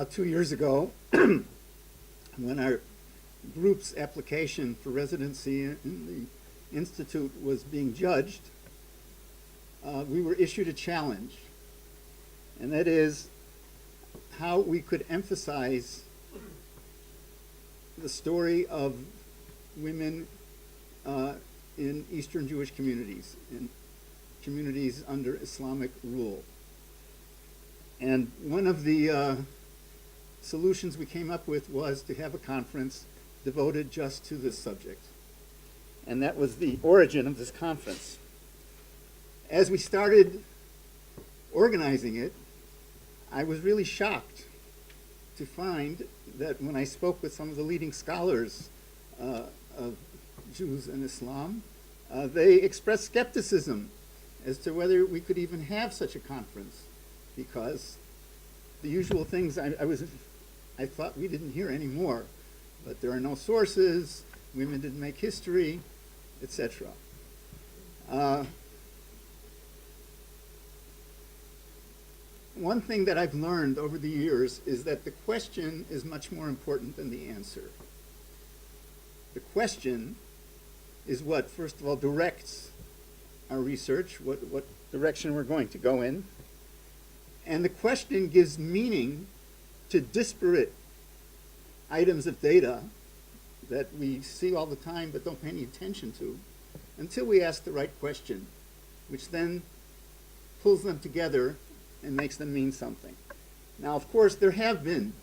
2 years ago, when our group's application for residency in the Institute was being judged, we were issued a challenge, and that is how we could emphasize the story of women in Eastern Jewish communities, in communities under Islamic rule. And one of the solutions we came up with was to have a conference devoted just to this subject. And that was the origin of this conference. As we started organizing it, I was really shocked to find that when I spoke with some of the leading scholars of Jews and Islam, they expressed skepticism as to whether we could even have such a conference, because the usual things I thought we didn't hear anymore, but there are no sources, women didn't make history, etc. One thing that I've learned over the years is that the question is much more important than the answer. The question is what, first of all, directs our research, what direction we're going to go in. And the question gives meaning to disparate items of data that we see all the time but don't pay any attention to until we ask the right question, which then pulls them together and makes them mean something. Now, of course, there have been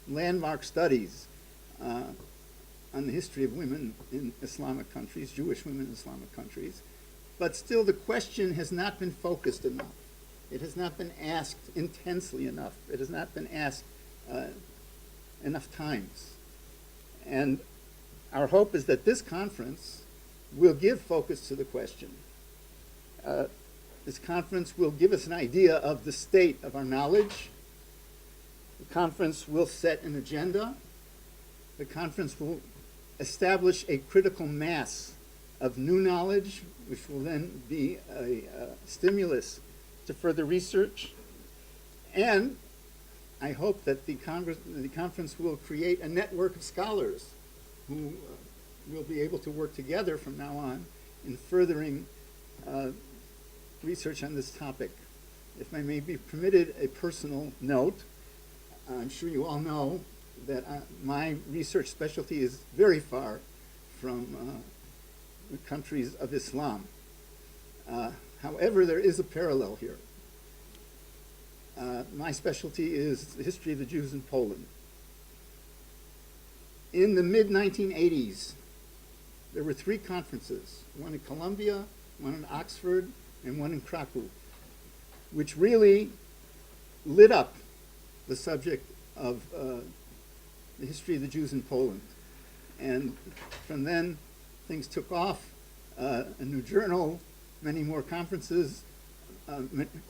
landmark studies on the history of women in Islamic countries, Jewish women in Islamic countries, but still the question has not been focused enough. It has not been asked intensely enough. It has not been asked enough times. And our hope is that this conference will give focus to the question. This conference will give us an idea of the state of our knowledge. The conference will set an agenda. The conference will establish a critical mass of new knowledge, which will then be a stimulus to further research. And I hope that the conference will create a network of scholars who will be able to work together from now on in furthering research on this topic. If I may be permitted a personal note, I'm sure you all know that my research specialty is very far from the countries of Islam. However, there is a parallel here. My specialty is the history of the Jews in Poland. In the mid-1980s, there were 3 conferences, one in Columbia, one in Oxford, and one in Krakow, which really lit up the subject of the history of the Jews in Poland. And from then, things took off. A new journal, many more conferences,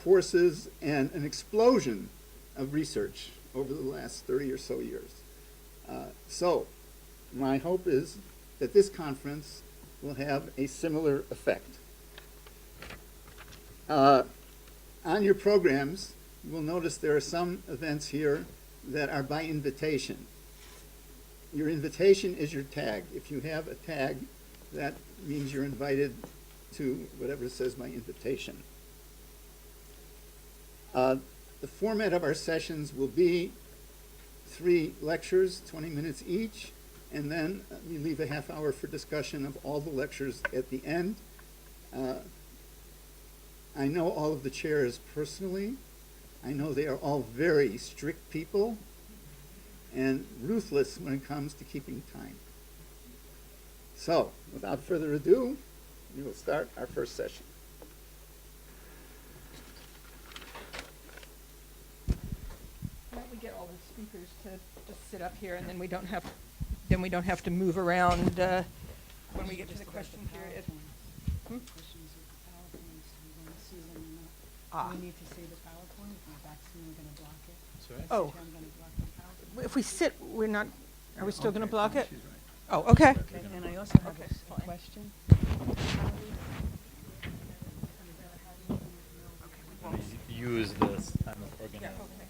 courses, and an explosion of research over the last 30 or so years. So my hope is that this conference will have a similar effect. On your programs, you will notice there are some events here that are by invitation. Your invitation is your tag. If you have a tag, that means you're invited to whatever says my invitation. The format of our sessions will be 3 lectures, 20 minutes each, and then we leave a half hour for discussion of all the lectures at the end. I know all of the chairs personally. I know they are all very strict people and ruthless when it comes to keeping time. So, without further ado, we will start our first session. Why don't we get all the speakers to just sit up here, and then we don't have to move around when we get to the question period. We need to see the PowerPoint. If my back's going to block it. Sorry? Oh, I'm going to block the PowerPoint. if we sit, we're not. Are we still going to block it? She's right. Oh, okay. Okay, and I also have Okay, a fine. question. Use this time of organizing. Yeah, okay.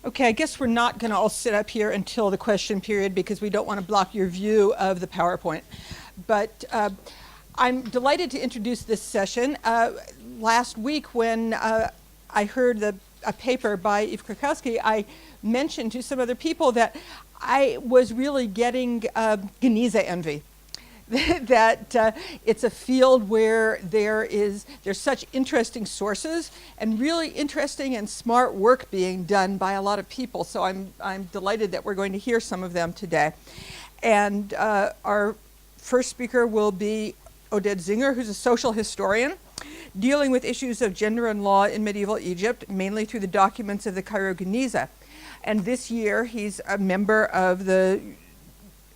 Okay, I guess we're not going to all sit up here until the question period because we don't want to block your view of the PowerPoint. But I'm delighted to introduce this session. Last week when I heard a paper by Yves Krakowski, I mentioned to some other people that I was really getting Geniza envy. That it's a field where there's such interesting sources and really interesting and smart work being done by a lot of people. So I'm delighted that we're going to hear some of them today. And our first speaker will be Oded Zinger, who's a social historian dealing with issues of gender and law in medieval Egypt, mainly through the documents of the Cairo Geniza. And this year he's a member of the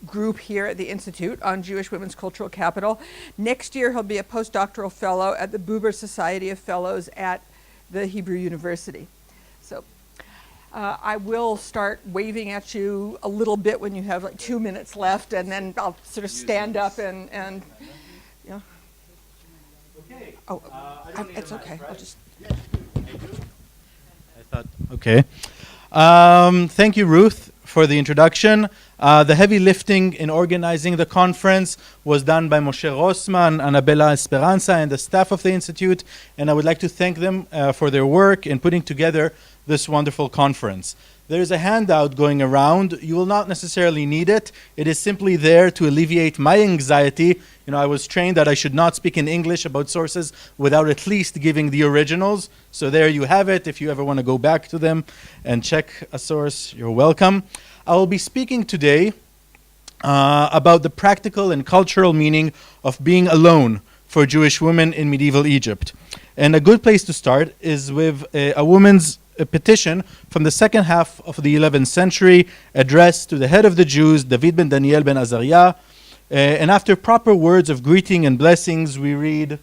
group here at the Institute on Jewish Women's Cultural Capital. Next year he'll be a postdoctoral fellow at the Buber Society of Fellows at the Hebrew University. So I will start waving at you a little bit when you have like 2 minutes left, and then I'll sort of stand up and you know. Okay. Oh, I don't need it's a mic, okay. right? I'll just. I thought, okay. Thank you, Ruth, for the introduction. The heavy lifting in organizing the conference was done by Moshe Rosman, Annabella Esperanza, and the staff of the Institute, and I would like to thank them for their work in putting together this wonderful conference. There is a handout going around. You will not necessarily need it. It is simply there to alleviate my anxiety. You know, I was trained that I should not speak in English about sources without at least giving the originals. So there you have it. If you ever want to go back to them and check a source, you're welcome. I will be speaking today about the practical and cultural meaning of being alone for Jewish women in medieval Egypt. And a good place to start is with a woman's petition from the second half of the 11th century addressed to the head of the Jews, David ben Daniel ben Azariah. And after proper words of greeting and blessings, we read,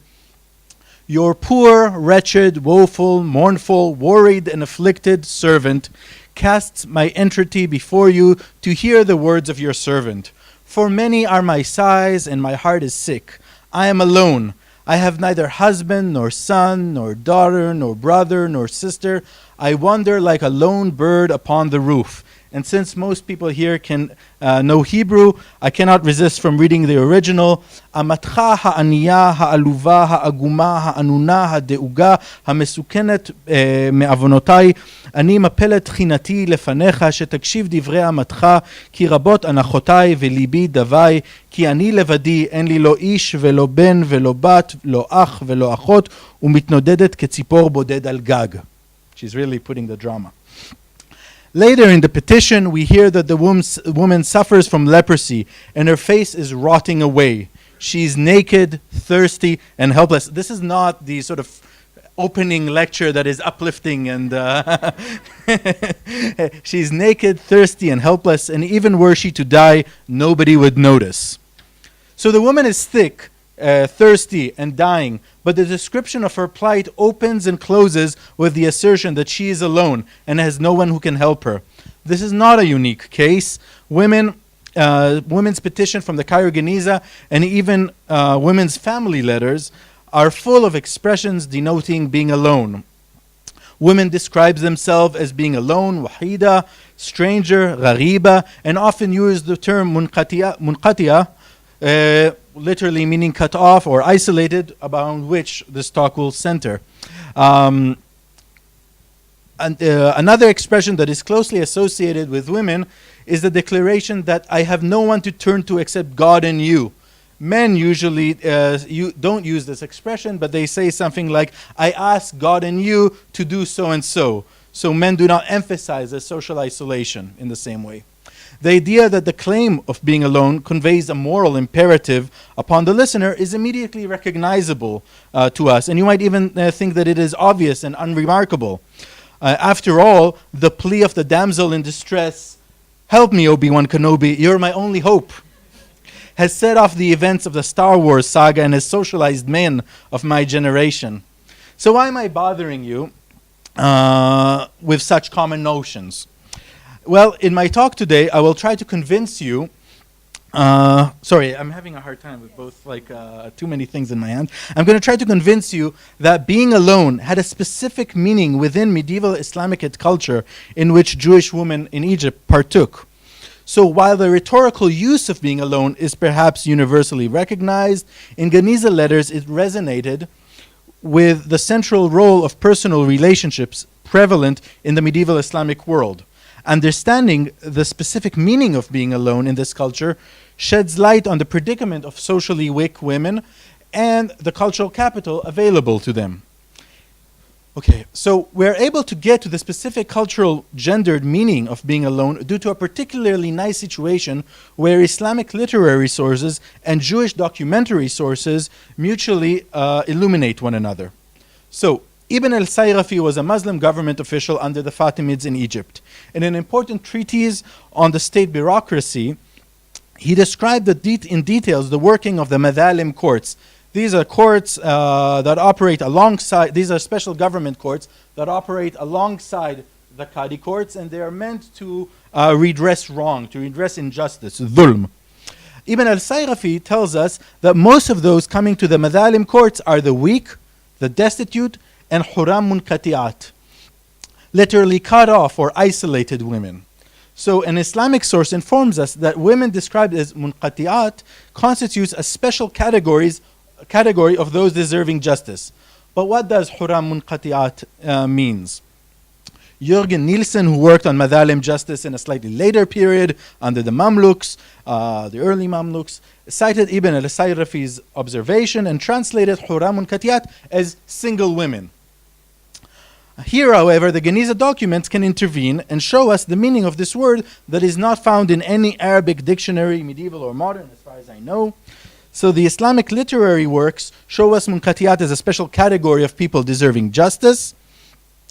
"Your poor, wretched, woeful, mournful, worried, and afflicted servant casts my entreaty before you to hear the words of your servant. For many are my sighs, and my heart is sick. I am alone. I have neither husband, nor son, nor daughter, nor brother, nor sister. I wander like a lone bird upon the roof." And since most people here can know Hebrew, I cannot resist from reading the original. "Amatcha ha'aniya ha'aluva ha'aguma ha'anuna ha'deuga ha'mesukenet me'avonotai ani mapelet tchinati lefanecha שתקשיב דברי אmatcha כי רבות אנחותיי וליבי דווי כי אני לבדי אין לי לא איש ולא בן ולא בת לא אח ולא אחות ומתנודדת כציפור בודד על גג." She's really putting the drama. Later in the petition, we hear that the woman suffers from leprosy and her face is rotting away. She's naked, thirsty, and helpless. This is not the sort of opening lecture that is uplifting and she's naked, thirsty, and helpless, and even were she to die, nobody would notice. So the woman is sick, thirsty, and dying, but the description of her plight opens and closes with the assertion that she is alone and has no one who can help her. This is not a unique case. Women's petition from the Cairo Geniza and even women's family letters are full of expressions denoting being alone. Women describe themselves as being alone, wahida, stranger, ghariba, and often use the term munqatiya, literally meaning cut off or isolated, around which this talk will center. Another expression that is closely associated with women is the declaration that I have no one to turn to except God and you. Men usually don't use this expression, but they say something like, I ask God and you to do so and so. So men do not emphasize the social isolation in the same way. The idea that the claim of being alone conveys a moral imperative upon the listener is immediately recognizable to us, and you might even think that it is obvious and unremarkable. After all, the plea of the damsel in distress, "Help me, Obi-Wan Kenobi, you're my only hope," has set off the events of the Star Wars saga and has socialized men of my generation. So why am I bothering you with such common notions? Well, in my talk today, I will try to convince you Sorry, I'm having a hard time with both, too many things in my hand. I'm going to try to convince you that being alone had a specific meaning within medieval Islamic culture in which Jewish women in Egypt partook. So while the rhetorical use of being alone is perhaps universally recognized, in Geniza letters it resonated with the central role of personal relationships prevalent in the medieval Islamic world. Understanding the specific meaning of being alone in this culture sheds light on the predicament of socially weak women and the cultural capital available to them. Okay, so we're able to get to the specific cultural gendered meaning of being alone due to a particularly nice situation where Islamic literary sources and Jewish documentary sources mutually illuminate one another. So, Ibn al-Sayrafi was a Muslim government official under the Fatimids in Egypt. In an important treatise on the state bureaucracy, he described in details the working of the Madhalim courts. These are courts that operate alongside, these are special government courts that operate alongside the Qadi courts, and they are meant to redress wrong, to redress injustice, dhulm. Ibn al-Sayrafi tells us that most of those coming to the Madhalim courts are the weak, the destitute, and huram munkati'at, literally cut off or isolated women. So an Islamic source informs us that women described as munkati'at constitutes a special category of those deserving justice. But what does huram munkati'at means? Jürgen Nielsen, who worked on Madhalim justice in a slightly later period under the Mamluks, the early Mamluks, cited Ibn al-Sayrafi's observation and translated huram munkati'at as single women. Here, however, the Geniza documents can intervene and show us the meaning of this word that is not found in any Arabic dictionary, medieval or modern, as far as I know. So the Islamic literary works show us munkati'at as a special category of people deserving justice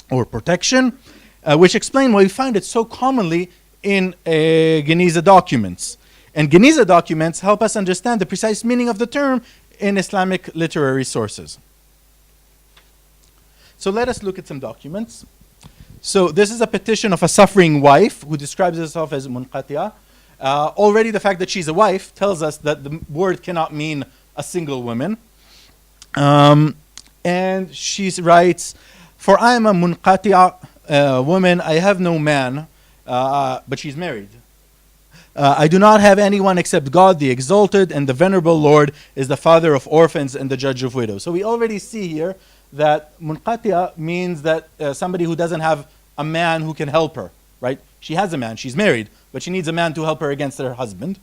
or protection, which explain why we find it so commonly in Geniza documents. And Geniza documents help us understand the precise meaning of the term in Islamic literary sources. So let us look at some documents. So this is a petition of a suffering wife who describes herself as munqati'a. Already the fact that she's a wife tells us that the word cannot mean a single woman. And she writes, "For I am a munqati'a woman, I have no man," but she's married. "I do not have anyone except God, the Exalted, and the Venerable Lord is the Father of orphans and the Judge of widows." So we already see here that munqati'a means that somebody who doesn't have a man who can help her, right? She has a man, she's married, but she needs a man to help her against her husband.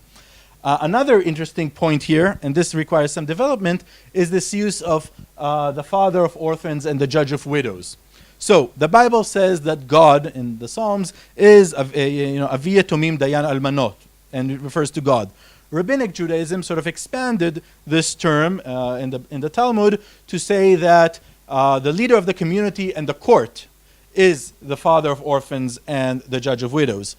Another interesting point here, and this requires some development, is this use of the Father of orphans and the Judge of widows. So the Bible says that God in the Psalms is Aviya Tomim Dayan Almanot, and it refers to God. Rabbinic Judaism sort of expanded this term in the Talmud to say that the leader of the community and the court is the father of orphans and the judge of widows.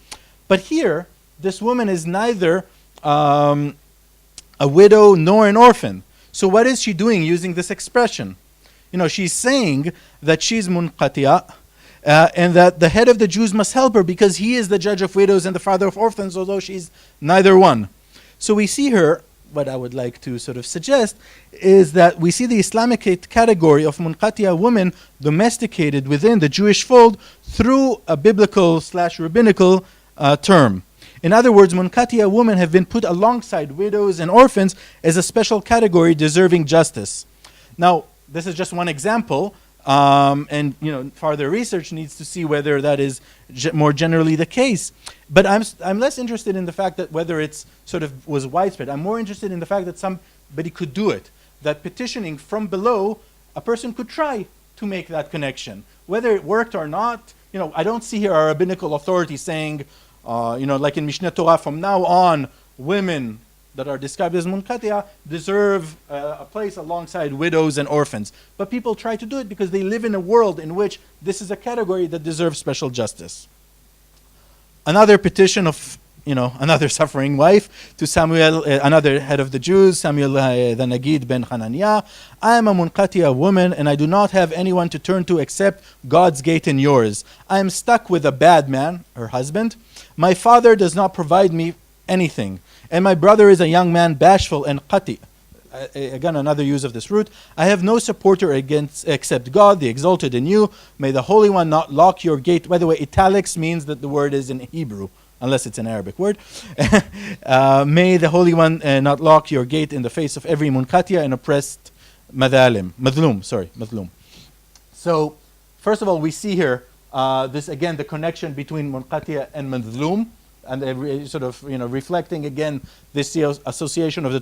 But here, this woman is neither a widow nor an orphan. So what is she doing using this expression? She's saying that she's munqati'a, and that the head of the Jews must help her because he is the judge of widows and the father of orphans, although she's neither one. So we see her, what I would like to sort of suggest is that we see the Islamic category of munqati'a women domesticated within the Jewish fold through a biblical/rabbinical term. In other words, munqati'a women have been put alongside widows and orphans as a special category deserving justice. Now, this is just one example, and further research needs to see whether that is more generally the case. But I'm less interested in the fact that whether it's sort of was widespread. I'm more interested in the fact that somebody could do it. That petitioning from below, a person could try to make that connection. Whether it worked or not, I don't see here a rabbinical authority saying, like in Mishneh Torah, from now on, women that are described as munqati'a deserve a place alongside widows and orphans. But people try to do it because they live in a world in which this is a category that deserves special justice. Another petition of, another suffering wife to Samuel, another head of the Jews, Samuel the Nagid ben Hananiah. "I am a munqati'a woman and I do not have anyone to turn to except God's gate and yours. I am stuck with a bad man," her husband. "My father does not provide me anything. And my brother is a young man, bashful and qati. Again, another use of this root. I have no supporter except God, the exalted in you. May the Holy One not lock your gate. By the way, italics means that the word is in Hebrew, unless it's an Arabic word. May the Holy One not lock your gate in the face of every munqatiya and oppressed madhlum. So, first of all, we see here this again the connection between munqatiya and madhlum, and sort of reflecting again this association of the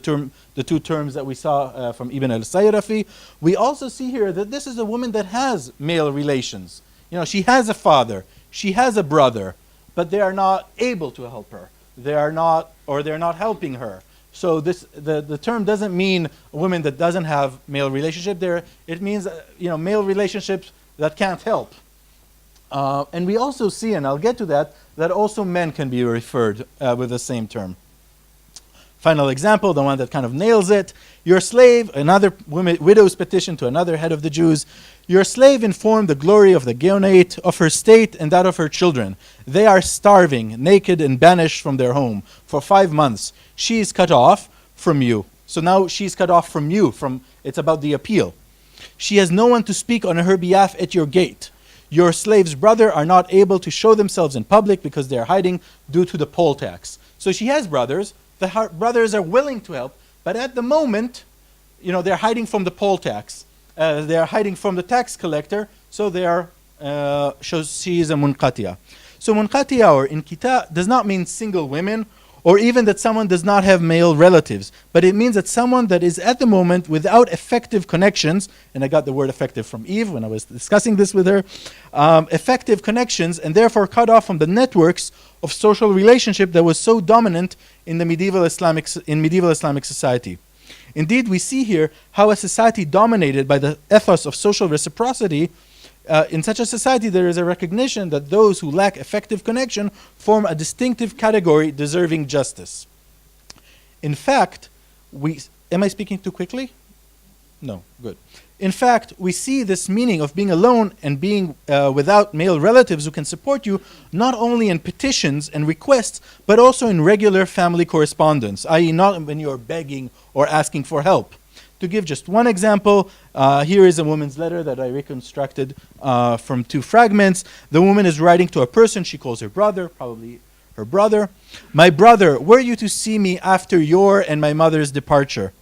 two terms that we saw from Ibn al-Sayrafi. We also see here that this is a woman that has male relations. She has a father, she has a brother, but they are not able to help her. They're not helping her. So the term doesn't mean a woman that doesn't have male relationship. It means male relationships that can't help. And we also see, and I'll get to that also men can be referred with the same term. Final example, the one that kind of nails it. Your slave, another widow's petition to another head of the Jews. Your slave informed the glory of the Geonate of her state and that of her children. They are starving, naked, and banished from their home for 5 months. She is cut off from you. So now she's cut off from you. It's about the appeal. She has no one to speak on her behalf at your gate. Your slave's brother are not able to show themselves in public because they are hiding due to the poll tax. So she has brothers. The brothers are willing to help, but at the moment, they're hiding from the poll tax. They're hiding from the tax collector, so she is a munqatiya. So munqatiya or inkita does not mean single women, or even that someone does not have male relatives, but it means that someone that is at the moment without effective connections, and I got the word effective from Eve when I was discussing this with her, effective connections, and therefore cut off from the networks of social relationship that was so dominant in the medieval Islamic society. Indeed, we see here how a society dominated by the ethos of social reciprocity. In such a society, there is a recognition that those who lack effective connection form a distinctive category deserving justice. In fact, am I speaking too quickly? No, good. In fact, we see this meaning of being alone and being without male relatives who can support you not only in petitions and requests, but also in regular family correspondence, i.e. not when you're begging or asking for help. To give just one example, here is a woman's letter that I reconstructed from 2 fragments. The woman is writing to a person she calls her brother, probably her brother. My brother, were you to see me after your and my mother's departure?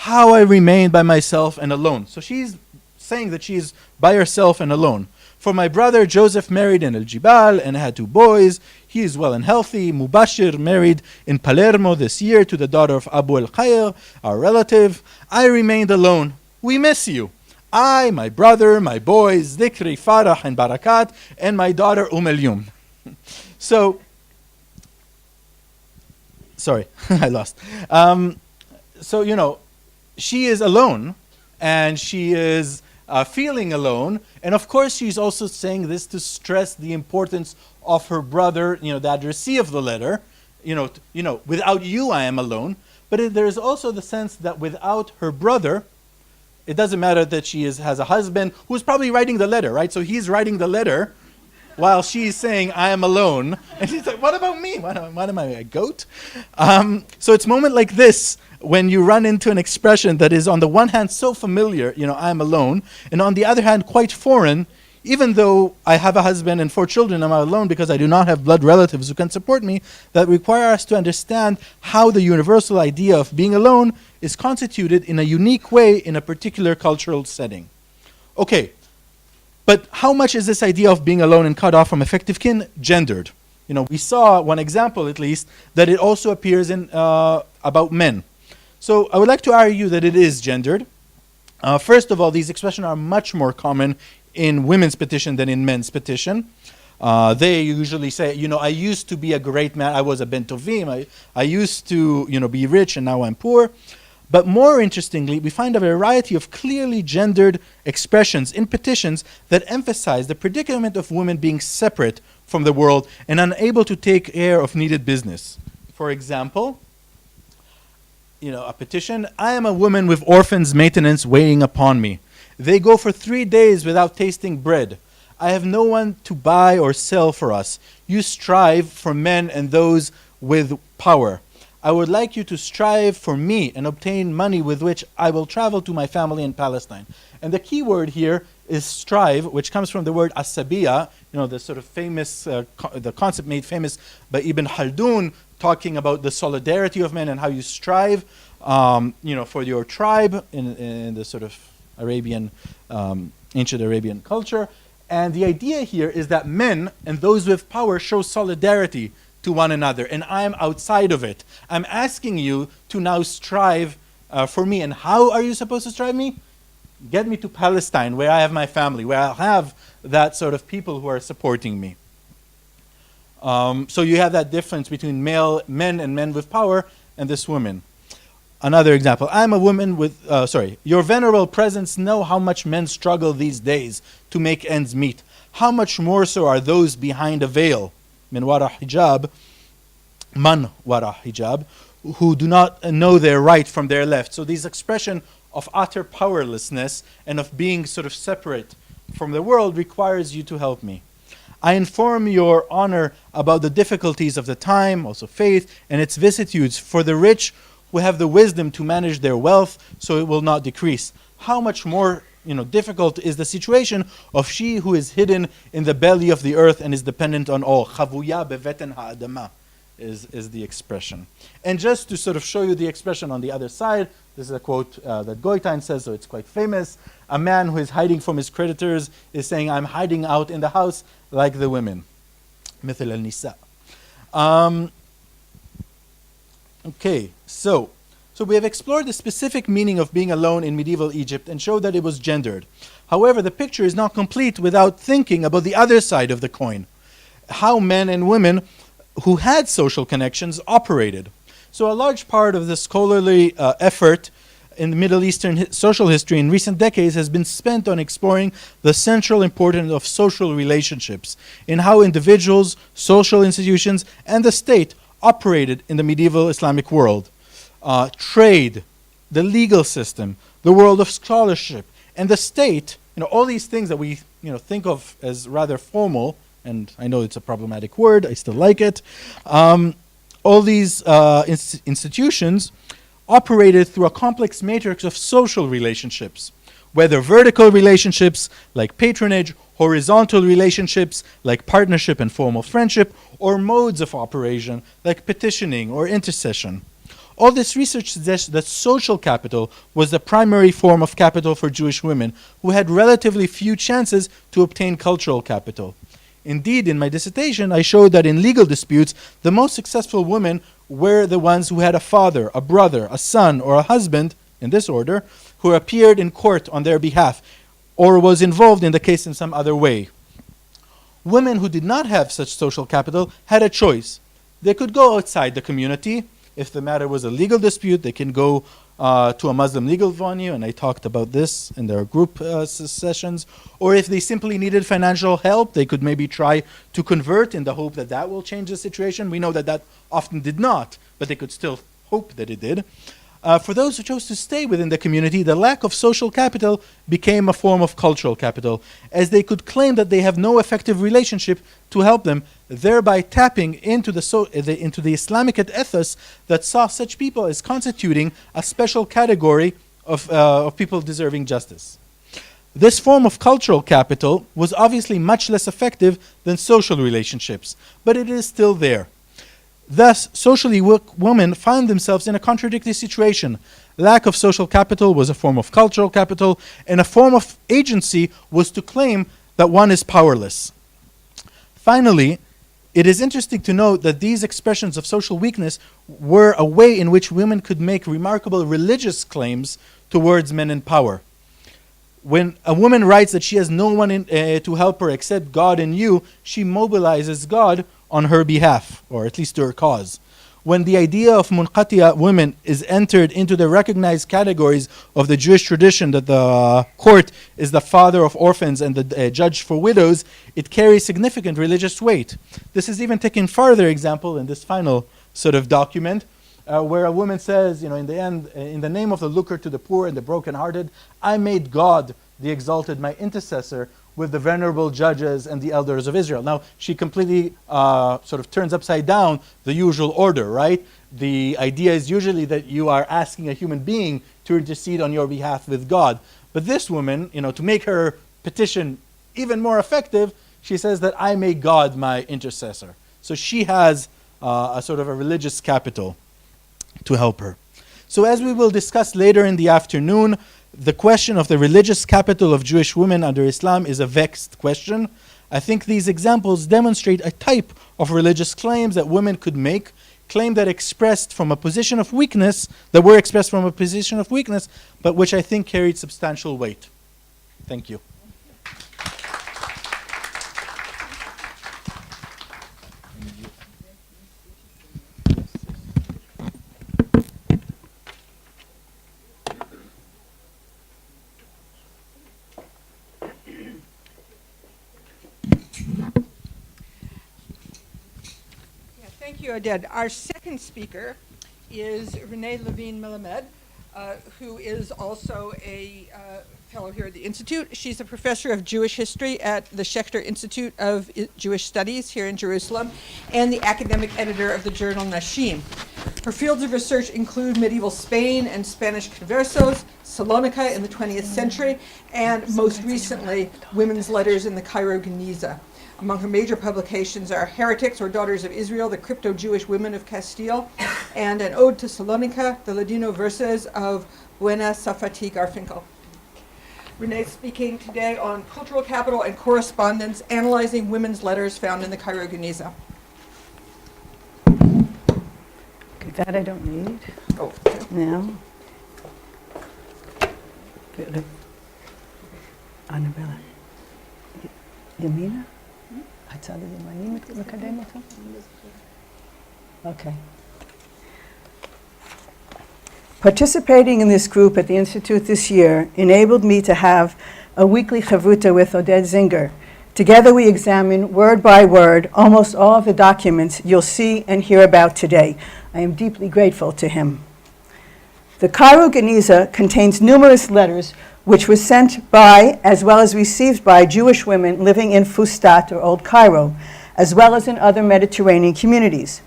How I remained by myself and alone. So she's saying that she's by herself and alone. For my brother Joseph married in El Jibal and had 2 boys. He is well and healthy. Mubashir married in Palermo this year to the daughter of Abu al-Khair, our relative. I remained alone. We miss you. I, my brother, my boys, Dhikri, Farah, and Barakat, and my daughter Yum. So, sorry, I lost. She is alone, and she is feeling alone, and of course she's also saying this to stress the importance of her brother, the addressee of the letter. Without you I am alone. But there is also the sense that without her brother, it doesn't matter that she has a husband who's probably writing the letter, right? So he's writing the letter while she's saying, I am alone. And she's like, what about me? What am I, a goat? So it's a moment like this when you run into an expression that is on the one hand so familiar, I am alone, and on the other hand quite foreign. Even though I have a husband and 4 children, I'm alone because I do not have blood relatives who can support me, that require us to understand how the universal idea of being alone is constituted in a unique way in a particular cultural setting. Okay, but how much is this idea of being alone and cut off from effective kin gendered? We saw one example at least that it also appears in about men. So I would like to argue that it is gendered. First of all, these expressions are much more common in women's petition than in men's petition. They usually say, I used to be a great man. I was a ben tovim. I used to, be rich and now I'm poor. But more interestingly, we find a variety of clearly gendered expressions in petitions that emphasize the predicament of women being separate from the world and unable to take care of needed business. For example, a petition, I am a woman with orphans' maintenance weighing upon me. They go for 3 days without tasting bread. I have no one to buy or sell for us. You strive for men and those with power. I would like you to strive for me and obtain money with which I will travel to my family in Palestine. And the key word here is strive, which comes from the word asabiya, the sort of famous, the concept made famous by Ibn Khaldun, talking about the solidarity of men and how you strive, for your tribe in the sort of Arabian, ancient Arabian culture. And the idea here is that men and those with power show solidarity to one another, and I'm outside of it. I'm asking you to now strive for me. And how are you supposed to strive me? Get me to Palestine, where I have my family, where I'll have that sort of people who are supporting me. So you have that difference between men and men with power and this woman. Another example, I'm a woman with, your venerable presence know how much men struggle these days to make ends meet. How much more so are those behind a veil, min wara hijab, man wara hijab, who do not know their right from their left. So this expression of utter powerlessness and of being sort of separate from the world requires you to help me. I inform your honor about the difficulties of the time, also faith, and its vicissitudes for the rich who have the wisdom to manage their wealth so it will not decrease. How much more difficult is the situation of she who is hidden in the belly of the earth and is dependent on all. Chavuya beveten ha'adama is the expression. And just to sort of show you the expression on the other side, this is a quote that Goitein says, so it's quite famous. A man who is hiding from his creditors is saying, I'm hiding out in the house like the women. Mithil al-nisa. Okay, so we have explored the specific meaning of being alone in medieval Egypt and showed that it was gendered. However, the picture is not complete without thinking about the other side of the coin, how men and women who had social connections operated. So a large part of the scholarly effort in the Middle Eastern social history in recent decades has been spent on exploring the central importance of social relationships in how individuals, social institutions, and the state operated in the medieval Islamic world. Trade, the legal system, the world of scholarship, and the state, all these things that we think of as rather formal, and I know it's a problematic word, I still like it. All these institutions operated through a complex matrix of social relationships, whether vertical relationships like patronage, horizontal relationships like partnership and formal friendship, or modes of operation like petitioning or intercession. All this research suggests that social capital was the primary form of capital for Jewish women who had relatively few chances to obtain cultural capital. Indeed, in my dissertation, I showed that in legal disputes, the most successful women were the ones who had a father, a brother, a son, or a husband, in this order, who appeared in court on their behalf, or was involved in the case in some other way. Women who did not have such social capital had a choice. They could go outside the community. If the matter was a legal dispute, they can go to a Muslim legal venue, and I talked about this in their group sessions. Or if they simply needed financial help, they could maybe try to convert in the hope that that will change the situation. We know that that often did not, but they could still hope that it did. For those who chose to stay within the community, the lack of social capital became a form of cultural capital, as they could claim that they have no effective relationship to help them, thereby tapping into the Islamic ethos that saw such people as constituting a special category of people deserving justice. This form of cultural capital was obviously much less effective than social relationships, but it is still there. Thus, socially weak women found themselves in a contradictory situation. Lack of social capital was a form of cultural capital, and a form of agency was to claim that one is powerless. Finally, it is interesting to note that these expressions of social weakness were a way in which women could make remarkable religious claims towards men in power. When a woman writes that she has no one to help her except God and you, she mobilizes God on her behalf, or at least to her cause. When the idea of munqatiya women is entered into the recognized categories of the Jewish tradition that the court is the father of orphans and the judge for widows, it carries significant religious weight. This is even taken further example in this final sort of document, where a woman says, in the end, in the name of the looker to the poor and the brokenhearted, I made God the exalted, my intercessor, with the venerable judges and the elders of Israel. Now, she completely sort of turns upside down the usual order, right? The idea is usually that you are asking a human being to intercede on your behalf with God. But this woman, to make her petition even more effective, she says that I make God my intercessor. So she has a sort of a religious capital to help her. So as we will discuss later in the afternoon, the question of the religious capital of Jewish women under Islam is a vexed question. I think these examples demonstrate a type of religious claims that women could make, claim that expressed from a position of weakness, that were expressed from a position of weakness, but which I think carried substantial weight. Thank you. Thank you, Oded. Our second speaker is Renée Levine Melammed, who is also a fellow here at the Institute. She's a professor of Jewish history at the Schechter Institute of Jewish Studies here in Jerusalem and the academic editor of the journal Nashim. Her fields of research include medieval Spain and Spanish conversos, Salonika in the 20th century, and most recently, women's letters in the Cairo Geniza. Among her major publications are Heretics or Daughters of Israel, the Crypto-Jewish Women of Castile, and an Ode to Salonika, the Ladino verses of Buena Safati Garfinkel. Renée is speaking today on cultural capital and correspondence, analyzing women's letters found in the Cairo Geniza. Okay, that I don't need. Oh, Now. Annabella. Yamina? הצד הימני מקדם אותו? Okay. Participating in this group at the Institute this year enabled me to have a weekly chavruta with Oded Zinger. Together we examine word by word almost all of the documents you'll see and hear about today. I am deeply grateful to him. The Cairo Geniza contains numerous letters which were sent by, as well as received by, Jewish women living in Fustat or Old Cairo, as well as in other Mediterranean communities.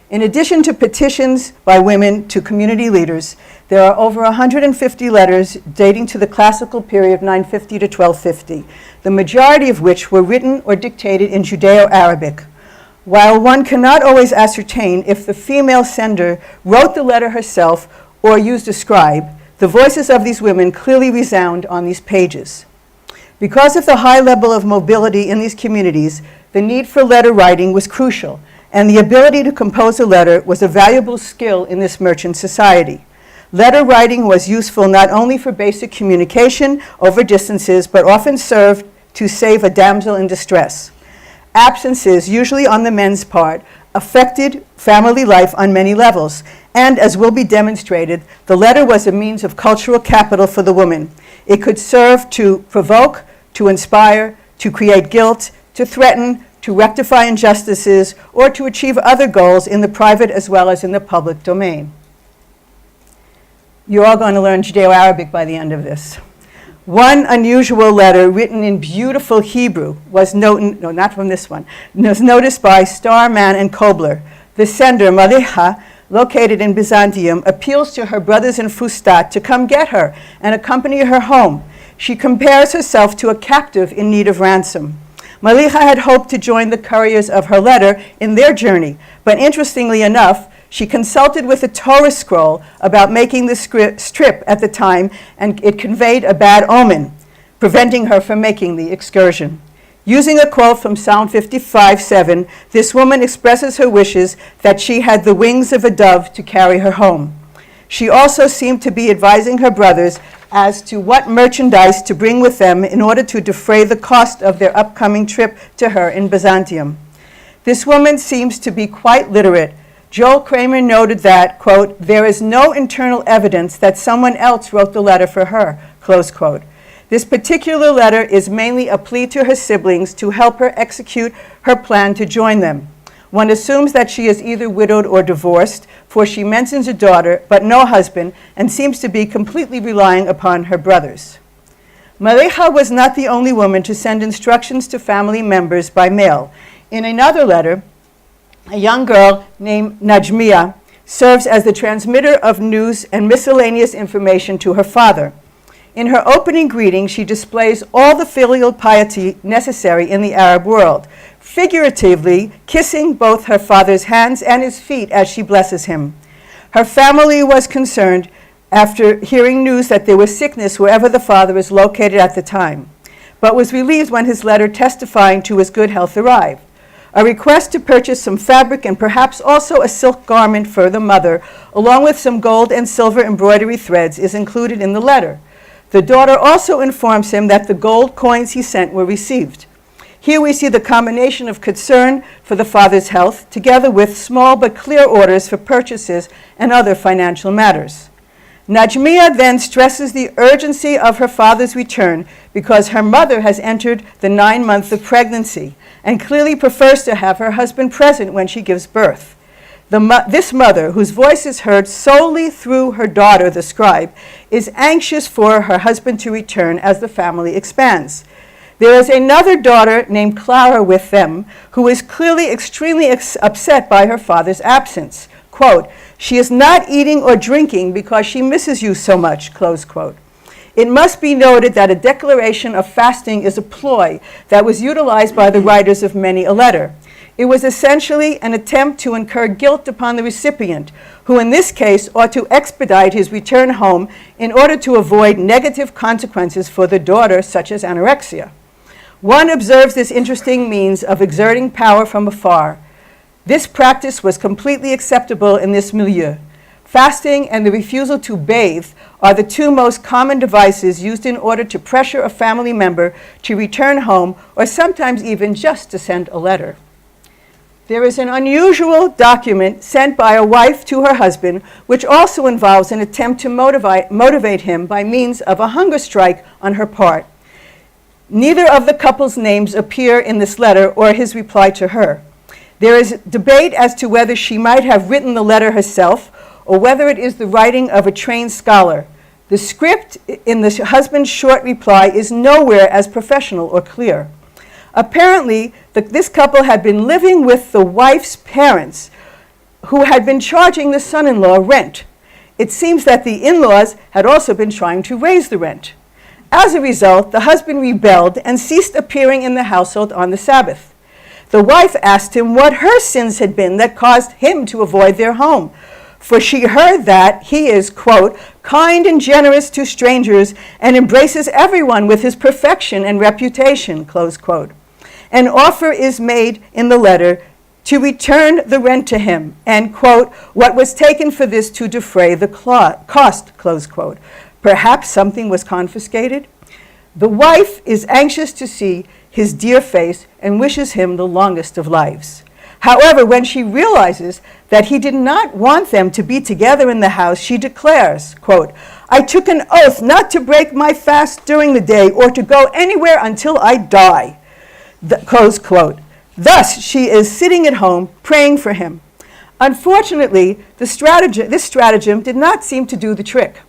In addition to petitions by women to community leaders, there are over 150 letters dating to the classical period of 950 to 1250, the majority of which were written or dictated in Judeo-Arabic. While one cannot always ascertain if the female sender wrote the letter herself or used a scribe, the voices of these women clearly resound on these pages. Because of the high level of mobility in these communities, the need for letter writing was crucial, and the ability to compose a letter was a valuable skill in this merchant society. Letter writing was useful not only for basic communication over distances, but often served to save a damsel in distress. Absences, usually on the men's part, affected family life on many levels, and as will be demonstrated, the letter was a means of cultural capital for the woman. It could serve to provoke, to inspire, to create guilt, to threaten, to rectify injustices, or to achieve other goals in the private as well as in the public domain. You're all going to learn Judeo-Arabic by the end of this. One unusual letter written in beautiful Hebrew was noticed by Starman and Kobler. The sender, Maliha, located in Byzantium, appeals to her brothers in Fustat to come get her and accompany her home. She compares herself to a captive in need of ransom. Maliha had hoped to join the couriers of her letter in their journey, but interestingly enough, she consulted with a Torah scroll about making the strip at the time, and it conveyed a bad omen, preventing her from making the excursion. Using a quote from Psalm 55:7, this woman expresses her wishes that she had the wings of a dove to carry her home. She also seemed to be advising her brothers as to what merchandise to bring with them in order to defray the cost of their upcoming trip to her in Byzantium. This woman seems to be quite literate. Joel Kramer noted that, quote, there is no internal evidence that someone else wrote the letter for her, close quote. This particular letter is mainly a plea to her siblings to help her execute her plan to join them. One assumes that she is either widowed or divorced, for she mentions a daughter but no husband and seems to be completely relying upon her brothers. Maricha was not the only woman to send instructions to family members by mail. In another letter, a young girl named Najmiya serves as the transmitter of news and miscellaneous information to her father. In her opening greeting, she displays all the filial piety necessary in the Arab world, figuratively kissing both her father's hands and his feet as she blesses him. Her family was concerned after hearing news that there was sickness wherever the father was located at the time, but was relieved when his letter testifying to his good health arrived. A request to purchase some fabric and perhaps also a silk garment for the mother, along with some gold and silver embroidery threads, is included in the letter. The daughter also informs him that the gold coins he sent were received. Here we see the combination of concern for the father's health, together with small but clear orders for purchases and other financial matters. Najmiya then stresses the urgency of her father's return because her mother has entered the 9 months of pregnancy and clearly prefers to have her husband present when she gives birth. This mother, whose voice is heard solely through her daughter, the scribe, is anxious for her husband to return as the family expands. There is another daughter named Clara with them who is clearly extremely upset by her father's absence. Quote, "She is not eating or drinking because she misses you so much," close quote. It must be noted that a declaration of fasting is a ploy that was utilized by the writers of many a letter. It was essentially an attempt to incur guilt upon the recipient, who in this case ought to expedite his return home in order to avoid negative consequences for the daughter, such as anorexia. One observes this interesting means of exerting power from afar. This practice was completely acceptable in this milieu. Fasting and the refusal to bathe are the two most common devices used in order to pressure a family member to return home or sometimes even just to send a letter. There is an unusual document sent by a wife to her husband, which also involves an attempt to motivate him by means of a hunger strike on her part. Neither of the couple's names appear in this letter or his reply to her. There is debate as to whether she might have written the letter herself or whether it is the writing of a trained scholar. The script in the husband's short reply is nowhere as professional or clear. Apparently, this couple had been living with the wife's parents, who had been charging the son-in-law rent. It seems that the in-laws had also been trying to raise the rent. As a result, the husband rebelled and ceased appearing in the household on the Sabbath. The wife asked him what her sins had been that caused him to avoid their home, for she heard that he is, quote, kind and generous to strangers and embraces everyone with his perfection and reputation, close quote. An offer is made in the letter to return the rent to him, and, quote, what was taken for this to defray the cost, close quote. Perhaps something was confiscated? The wife is anxious to see his dear face and wishes him the longest of lives. However, when she realizes that he did not want them to be together in the house, she declares, quote, I took an oath not to break my fast during the day or to go anywhere until I die, close quote. Thus, she is sitting at home praying for him. Unfortunately, this stratagem did not seem to do the trick.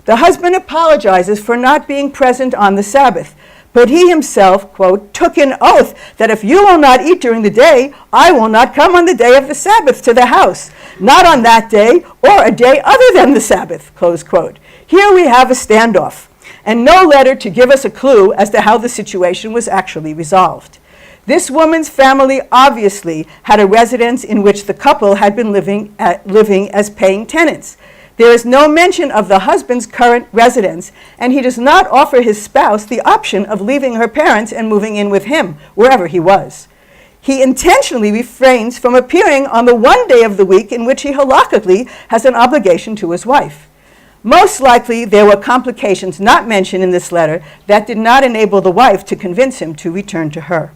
The husband apologizes for not being present on the Sabbath, but he himself, quote, took an oath that if you will not eat during the day, I will not come on the day of the Sabbath to the house, not on that day or a day other than the Sabbath, close quote. Here we have a standoff, and no letter to give us a clue as to how the situation was actually resolved. This woman's family obviously had a residence in which the couple had been living as paying tenants. There is no mention of the husband's current residence, and he does not offer his spouse the option of leaving her parents and moving in with him, wherever he was. He intentionally refrains from appearing on the one day of the week in which he halakhically has an obligation to his wife. Most likely, there were complications not mentioned in this letter that did not enable the wife to convince him to return to her.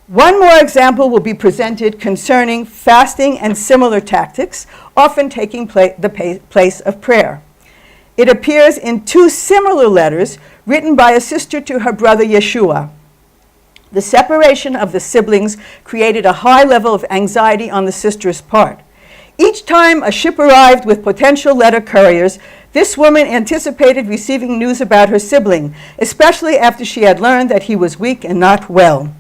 One more example will be presented concerning fasting and similar tactics, often taking the place of prayer. It appears in two similar letters written by a sister to her brother Yeshua. The separation of the siblings created a high level of anxiety on the sister's part. Each time a ship arrived with potential letter couriers, This woman anticipated receiving news about her sibling, especially after she had learned that he was weak and not well.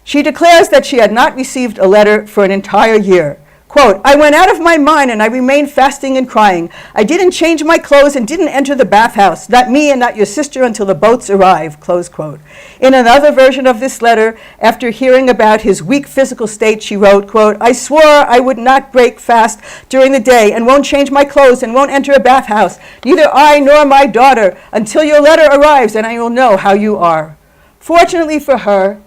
She declares that she had not received a letter for an entire year. Quote, I went out of my mind and I remained fasting and crying. I didn't change my clothes and didn't enter the bathhouse, not me and not your sister until the boats arrived, close quote. In another version of this letter, after hearing about his weak physical state, she wrote, quote, I swore I would not break fast during the day and won't change my clothes and won't enter a bathhouse, neither I nor my daughter, until your letter arrives and I will know how you are. Fortunately for her,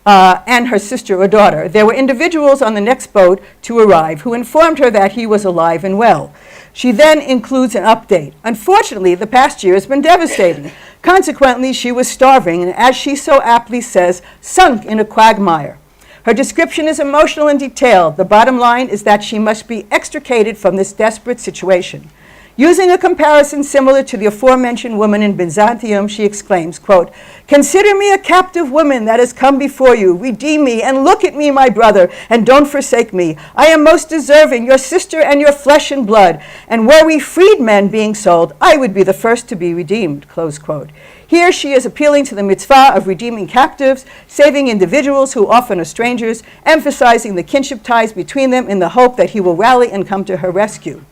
and her sister or daughter, there were individuals on the next boat to arrive who informed her that he was alive and well. She then includes an update. Unfortunately, the past year has been devastating. Consequently, she was starving and, as she so aptly says, sunk in a quagmire. Her description is emotional and detailed. The bottom line is that she must be extricated from this desperate situation. Using a comparison similar to the aforementioned woman in Byzantium, she exclaims, quote, consider me a captive woman that has come before you. Redeem me and look at me, my brother, and don't forsake me. I am most deserving, your sister and your flesh and blood. And were we freedmen being sold, I would be the first to be redeemed, close quote. Here she is appealing to the mitzvah of redeeming captives, saving individuals who often are strangers, emphasizing the kinship ties between them in the hope that he will rally and come to her rescue.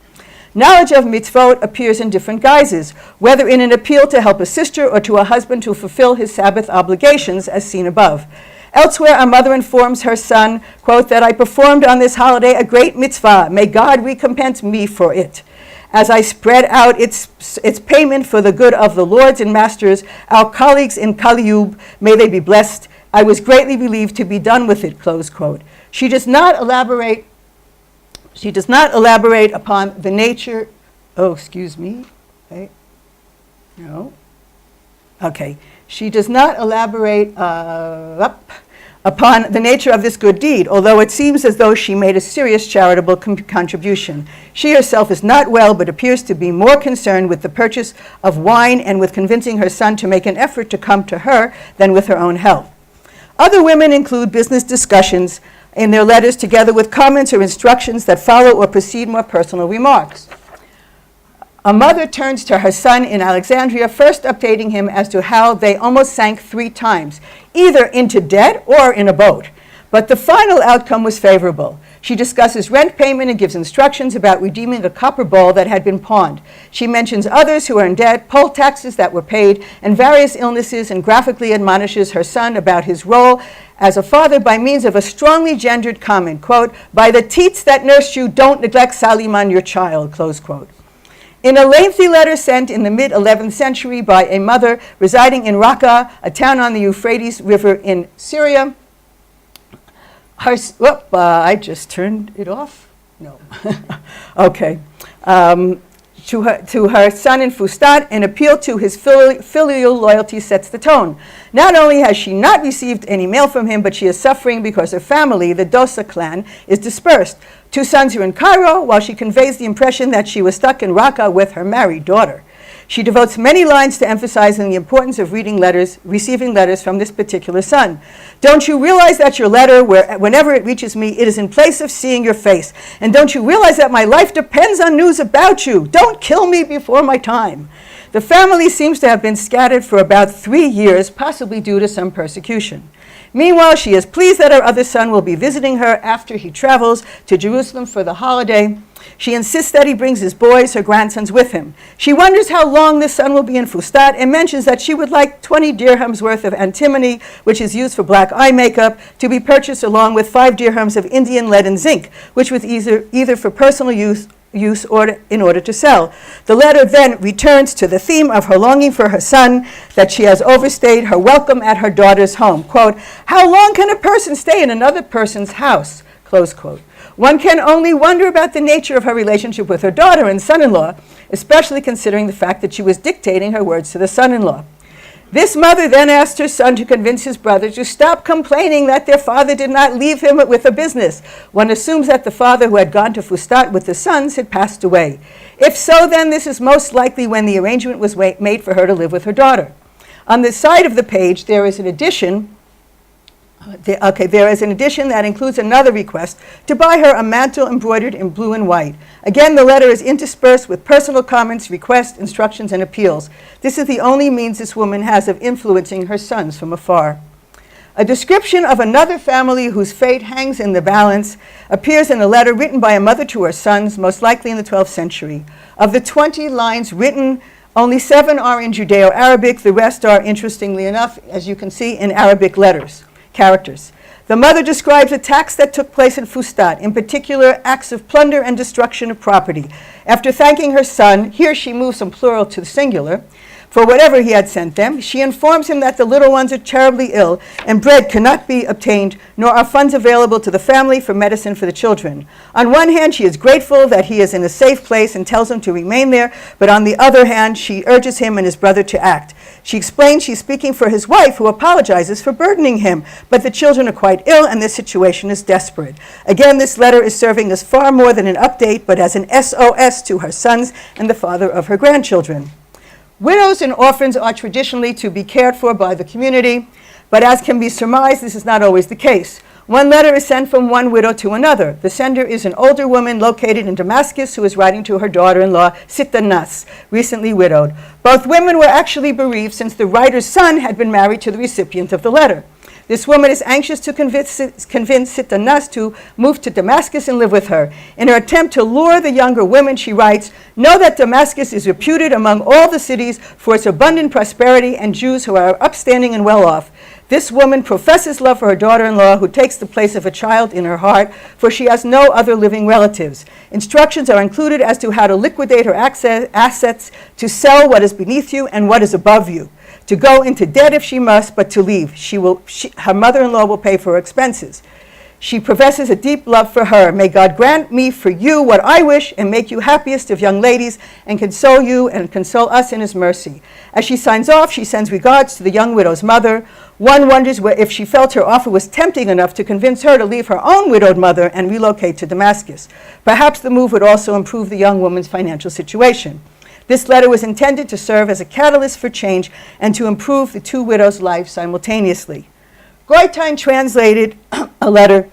Knowledge of mitzvot appears in different guises, whether in an appeal to help a sister or to a husband to fulfill his Sabbath obligations, as seen above. Elsewhere, a mother informs her son, quote, that I performed on this holiday a great mitzvah. May God recompense me for it. As I spread out its payment for the good of the lords and masters, our colleagues in Kaliub, may they be blessed. I was greatly relieved to be done with it, close quote. She does not elaborate upon the nature, She does not elaborate upon the nature of this good deed, although it seems as though she made a serious charitable contribution. She herself is not well, but appears to be more concerned with the purchase of wine and with convincing her son to make an effort to come to her than with her own health. Other women include business discussions in their letters, together with comments or instructions that follow or precede more personal remarks. A mother turns to her son in Alexandria, first updating him as to how they almost sank 3 times, either into debt or in a boat. But the final outcome was favorable. She discusses rent payment and gives instructions about redeeming a copper bowl that had been pawned. She mentions others who are in debt, poll taxes that were paid, and various illnesses, and graphically admonishes her son about his role as a father by means of a strongly gendered comment, quote, by the teats that nursed you, don't neglect Saliman, your child, close quote. In a lengthy letter sent in the mid-11th century by a mother residing in Raqqa, a town on the Euphrates River in Syria, I just turned it off? No. Okay. To her son in Fustat, an appeal to his filial loyalty sets the tone. Not only has she not received any mail from him, but she is suffering because her family, the Dosa clan, is dispersed. 2 sons are in Cairo, while she conveys the impression that she was stuck in Raqqa with her married daughter. She devotes many lines to emphasizing the importance of receiving letters from this particular son. Don't you realize that your letter, whenever it reaches me, it is in place of seeing your face? And don't you realize that my life depends on news about you? Don't kill me before my time. The family seems to have been scattered for about 3 years, possibly due to some persecution. Meanwhile, she is pleased that her other son will be visiting her after he travels to Jerusalem for the holiday. She insists that he brings his boys, her grandsons, with him. She wonders how long this son will be in Fustat and mentions that she would like 20 dirhams worth of antimony, which is used for black eye makeup, to be purchased along with 5 dirhams of Indian lead and zinc, which was either for personal use or in order to sell. The letter then returns to the theme of her longing for her son, that she has overstayed her welcome at her daughter's home. Quote, how long can a person stay in another person's house? Close quote. One can only wonder about the nature of her relationship with her daughter and son-in-law, especially considering the fact that she was dictating her words to the son-in-law. This mother then asked her son to convince his brother to stop complaining that their father did not leave him with a business. One assumes that the father who had gone to Fustat with the sons had passed away. If so, then this is most likely when the arrangement was made for her to live with her daughter. On the side of the page, there is an addition. There is an addition that includes another request to buy her a mantle embroidered in blue and white. Again, the letter is interspersed with personal comments, requests, instructions, and appeals. This is the only means this woman has of influencing her sons from afar. A description of another family whose fate hangs in the balance appears in a letter written by a mother to her sons, most likely in the 12th century. Of the 20 lines written, only 7 are in Judeo-Arabic. The rest are, interestingly enough, as you can see, in Arabic characters. The mother describes attacks that took place in Fustat, in particular acts of plunder and destruction of property. After thanking her son, here she moves from plural to the singular, for whatever he had sent them, she informs him that the little ones are terribly ill and bread cannot be obtained, nor are funds available to the family for medicine for the children. On one hand, she is grateful that he is in a safe place and tells him to remain there, but on the other hand, she urges him and his brother to act. She explains she's speaking for his wife, who apologizes for burdening him, but the children are quite ill and their situation is desperate. Again, this letter is serving as far more than an update, but as an SOS to her sons and the father of her grandchildren. Widows and orphans are traditionally to be cared for by the community, but as can be surmised, this is not always the case. One letter is sent from one widow to another. The sender is an older woman located in Damascus who is writing to her daughter-in-law, Sitta Nas, recently widowed. Both women were actually bereaved since the writer's son had been married to the recipient of the letter. This woman is anxious to convince Sitta Nas to move to Damascus and live with her. In her attempt to lure the younger women, she writes, "Know that Damascus is reputed among all the cities for its abundant prosperity and Jews who are upstanding and well off. This woman professes love for her daughter-in-law, who takes the place of a child in her heart, for she has no other living relatives. Instructions are included as to how to liquidate her assets, to sell what is beneath you and what is above you, to go into debt if she must, but to leave. Her mother-in-law will pay for her expenses. She professes a deep love for her. May God grant me for you what I wish and make you happiest of young ladies and console you and console us in his mercy." As she signs off, she sends regards to the young widow's mother. One wonders if she felt her offer was tempting enough to convince her to leave her own widowed mother and relocate to Damascus. Perhaps the move would also improve the young woman's financial situation. This letter was intended to serve as a catalyst for change and to improve the two widows' lives simultaneously. Goitein translated a letter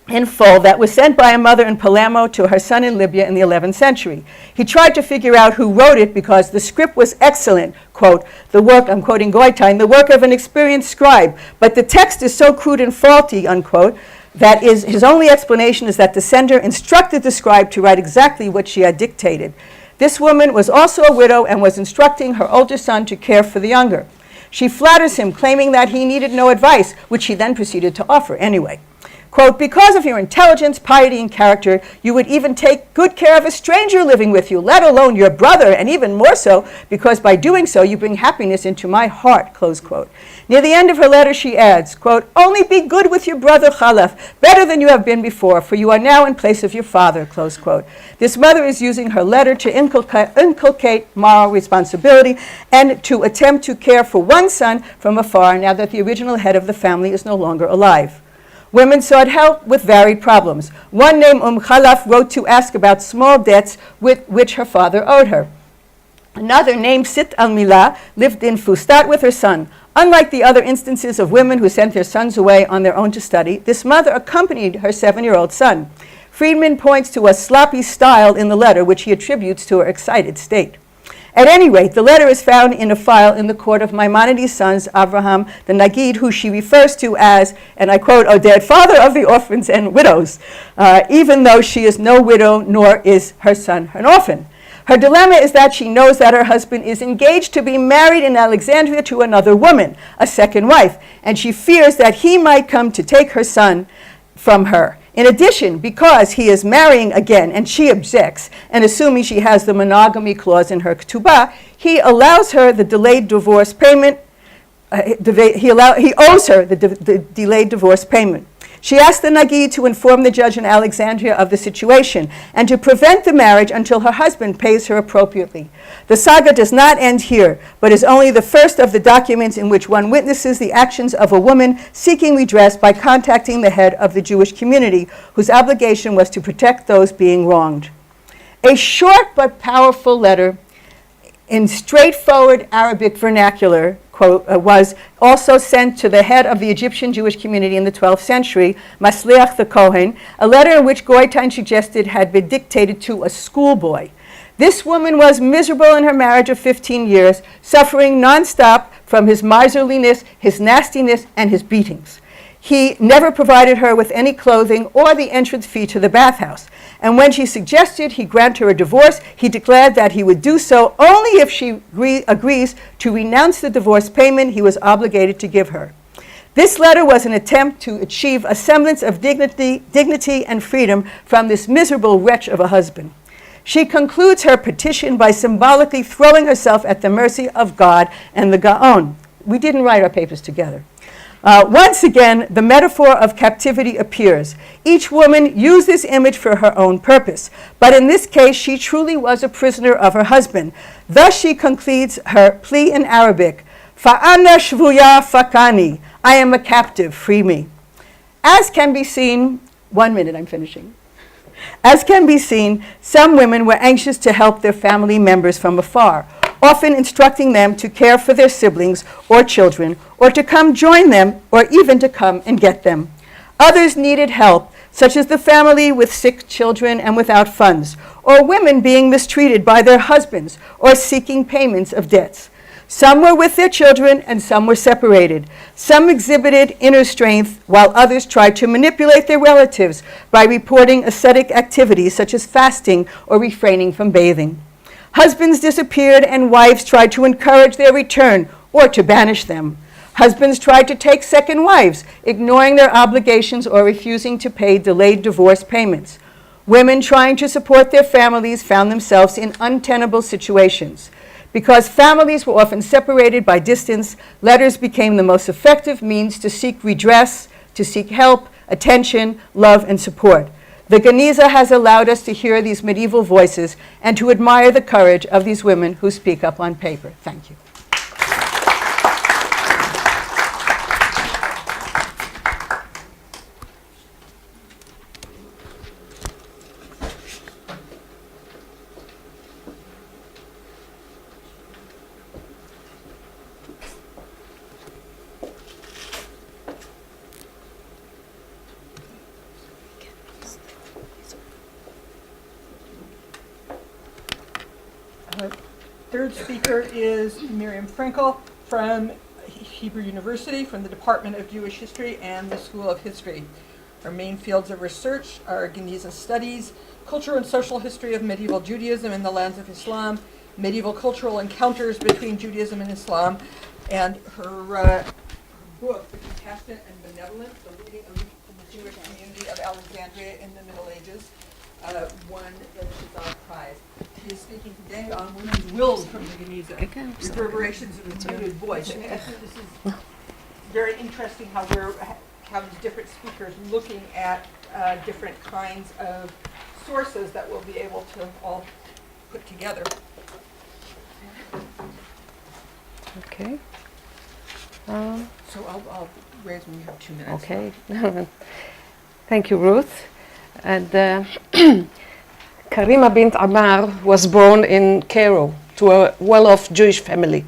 in full that was sent by a mother in Palermo to her son in Libya in the 11th century. He tried to figure out who wrote it because the script was excellent, quote, the work, I'm quoting Goitein, the work of an experienced scribe, but the text is so crude and faulty, unquote, that is, his only explanation is that the sender instructed the scribe to write exactly what she had dictated. This woman was also a widow and was instructing her older son to care for the younger. She flatters him, claiming that he needed no advice, which he then proceeded to offer anyway. Quote, "Because of your intelligence, piety, and character, you would even take good care of a stranger living with you, let alone your brother, and even more so, because by doing so, you bring happiness into my heart," close quote. Near the end of her letter, she adds, quote, "Only be good with your brother Khalaf, better than you have been before, for you are now in place of your father," close quote. This mother is using her letter to inculcate moral responsibility and to attempt to care for one son from afar now that the original head of the family is no longer alive. Women sought help with varied problems. One named Khalaf wrote to ask about small debts which her father owed her. Another named Sit al-Milah lived in Fustat with her son. Unlike the other instances of women who sent their sons away on their own to study, this mother accompanied her 7-year-old son. Friedman points to a sloppy style in the letter, which he attributes to her excited state. At any rate, the letter is found in a file in the court of Maimonides' sons, Avraham the Nagid, who she refers to as, and I quote, Oded, father of the orphans and widows, even though she is no widow, nor is her son an orphan. Her dilemma is that she knows that her husband is engaged to be married in Alexandria to another woman, a second wife, and she fears that he might come to take her son from her. In addition, because he is marrying again and she objects, and assuming she has the monogamy clause in her ketubah, he allows her the delayed divorce payment. He owes her the delayed divorce payment. She asked the Nagid to inform the judge in Alexandria of the situation and to prevent the marriage until her husband pays her appropriately. The saga does not end here, but is only the first of the documents in which one witnesses the actions of a woman seeking redress by contacting the head of the Jewish community, whose obligation was to protect those being wronged. A short but powerful letter in straightforward Arabic vernacular, quote, was also sent to the head of the Egyptian Jewish community in the 12th century, Masliach the Kohen, a letter in which Goitein suggested had been dictated to a schoolboy. This woman was miserable in her marriage of 15 years, suffering nonstop from his miserliness, his nastiness, and his beatings. He never provided her with any clothing or the entrance fee to the bathhouse. And when she suggested he grant her a divorce, he declared that he would do so only if she agrees to renounce the divorce payment he was obligated to give her. This letter was an attempt to achieve a semblance of dignity and freedom from this miserable wretch of a husband. She concludes her petition by symbolically throwing herself at the mercy of God and the Gaon. We didn't write our papers together. Once again, the metaphor of captivity appears. Each woman used this image for her own purpose, but in this case, she truly was a prisoner of her husband. Thus, she concludes her plea in Arabic, Fa'ana shvuya fakani, I am a captive, free me. As can be seen, 1 minute, I'm finishing. As can be seen, some women were anxious to help their family members from afar, often instructing them to care for their siblings or children, or to come join them, or even to come and get them. Others needed help, such as the family with sick children and without funds, or women being mistreated by their husbands, or seeking payments of debts. Some were with their children and some were separated. Some exhibited inner strength while others tried to manipulate their relatives by reporting ascetic activities such as fasting or refraining from bathing. Husbands disappeared and wives tried to encourage their return or to banish them. Husbands tried to take second wives, ignoring their obligations or refusing to pay delayed divorce payments. Women trying to support their families found themselves in untenable situations. Because families were often separated by distance, letters became the most effective means to seek redress, to seek help, attention, love, and support. The Geniza has allowed us to hear these medieval voices and to admire the courage of these women who speak up on paper. Thank you. Third speaker is Miriam Frenkel from Hebrew University, from the Department of Jewish History and the School of History. Her main fields of research are Geniza studies, cultural and social history of medieval Judaism in the lands of Islam, medieval cultural encounters between Judaism and Islam, and her book, The Compassionate and Benevolent, the leading elite in the Jewish community of Alexandria in the Middle Ages, won the Shazad Prize. She is speaking today on women's wills from the Geniza, Reverberations of a Muted Voice. And I think this is very interesting how we're having different speakers looking at different kinds of sources that we'll be able to all put together. Okay. So I'll raise when you have 2 minutes. Okay. Thank you, Ruth. And Karima bint Ammar was born in Cairo to a well-off Jewish family.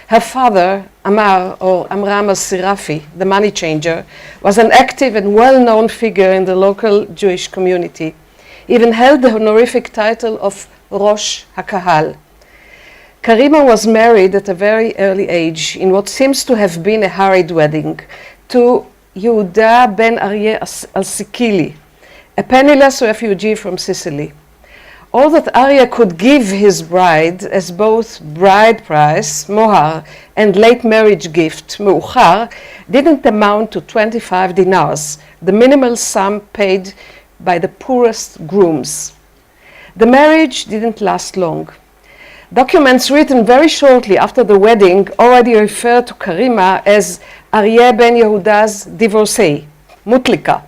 Her father, Ammar, or Amram al-Sirafi, the money changer, was an active and well-known figure in the local Jewish community. He even held the honorific title of Rosh HaKahal. Karima was married at a very early age in what seems to have been a hurried wedding to Yehuda ben Aryeh al-Sikili, a penniless refugee from Sicily. All that Aryeh could give his bride as both bride price, mohar, and late marriage gift, meuchar, didn't amount to 25 dinars, the minimal sum paid by the poorest grooms. The marriage didn't last long. Documents written very shortly after the wedding already refer to Karima as Aryeh ben Yehuda's divorcee, mutlika.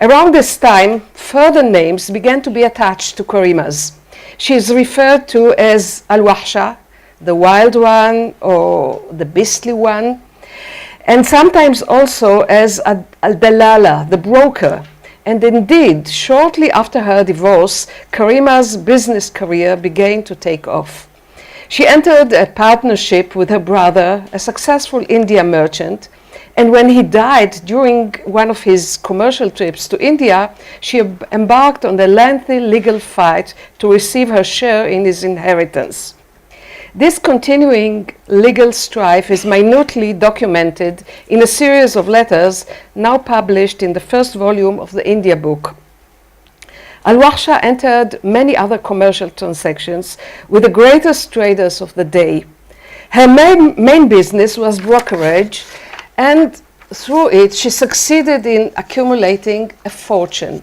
Around this time, further names began to be attached to Karima's. She is referred to as Al-Wahsha, the wild one, or the beastly one, and sometimes also as Al-Dalala, the broker. And indeed, shortly after her divorce, Karima's business career began to take off. She entered a partnership with her brother, a successful India merchant, and when he died during one of his commercial trips to India, she embarked on a lengthy legal fight to receive her share in his inheritance. This continuing legal strife is minutely documented in a series of letters now published in the first volume of the India book. Al-Warsha entered many other commercial transactions with the greatest traders of the day. Her main business was brokerage, and through it she succeeded in accumulating a fortune.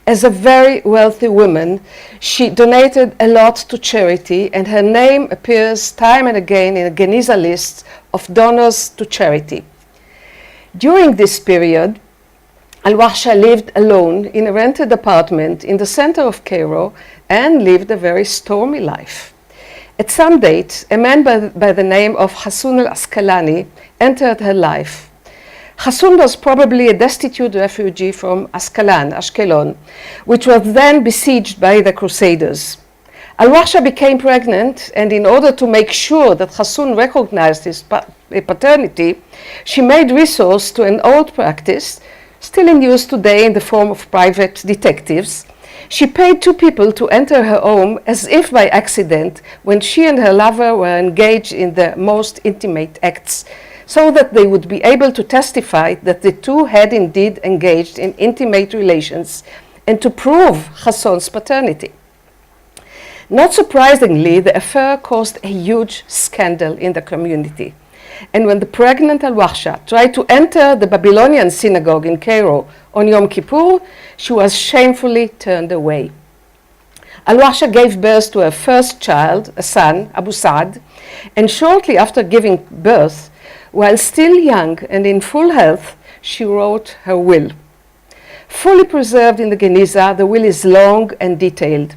As a very wealthy woman, she donated a lot to charity, and her name appears time and again in a Geniza list of donors to charity. During this period, Al-Warsha lived alone in a rented apartment in the center of Cairo and lived a very stormy life. At some date, a man by the name of Hassan al-Asqalani entered her life. Hassan was probably a destitute refugee from Ashkelon, which was then besieged by the Crusaders. Al-Warsha became pregnant, and in order to make sure that Hassan recognized his paternity, she made resource to an old practice, still in use today in the form of private detectives. She paid two people to enter her home as if by accident when she and her lover were engaged in the most intimate acts, so that they would be able to testify that the two had indeed engaged in intimate relations and to prove Hassan's paternity. Not surprisingly, the affair caused a huge scandal in the community. And when the pregnant Al-Warsha tried to enter the Babylonian synagogue in Cairo on Yom Kippur, she was shamefully turned away. Al-Warsha gave birth to her first child, a son, Abu Sa'd, and shortly after giving birth, while still young and in full health, she wrote her will. Fully preserved in the Geniza, the will is long and detailed.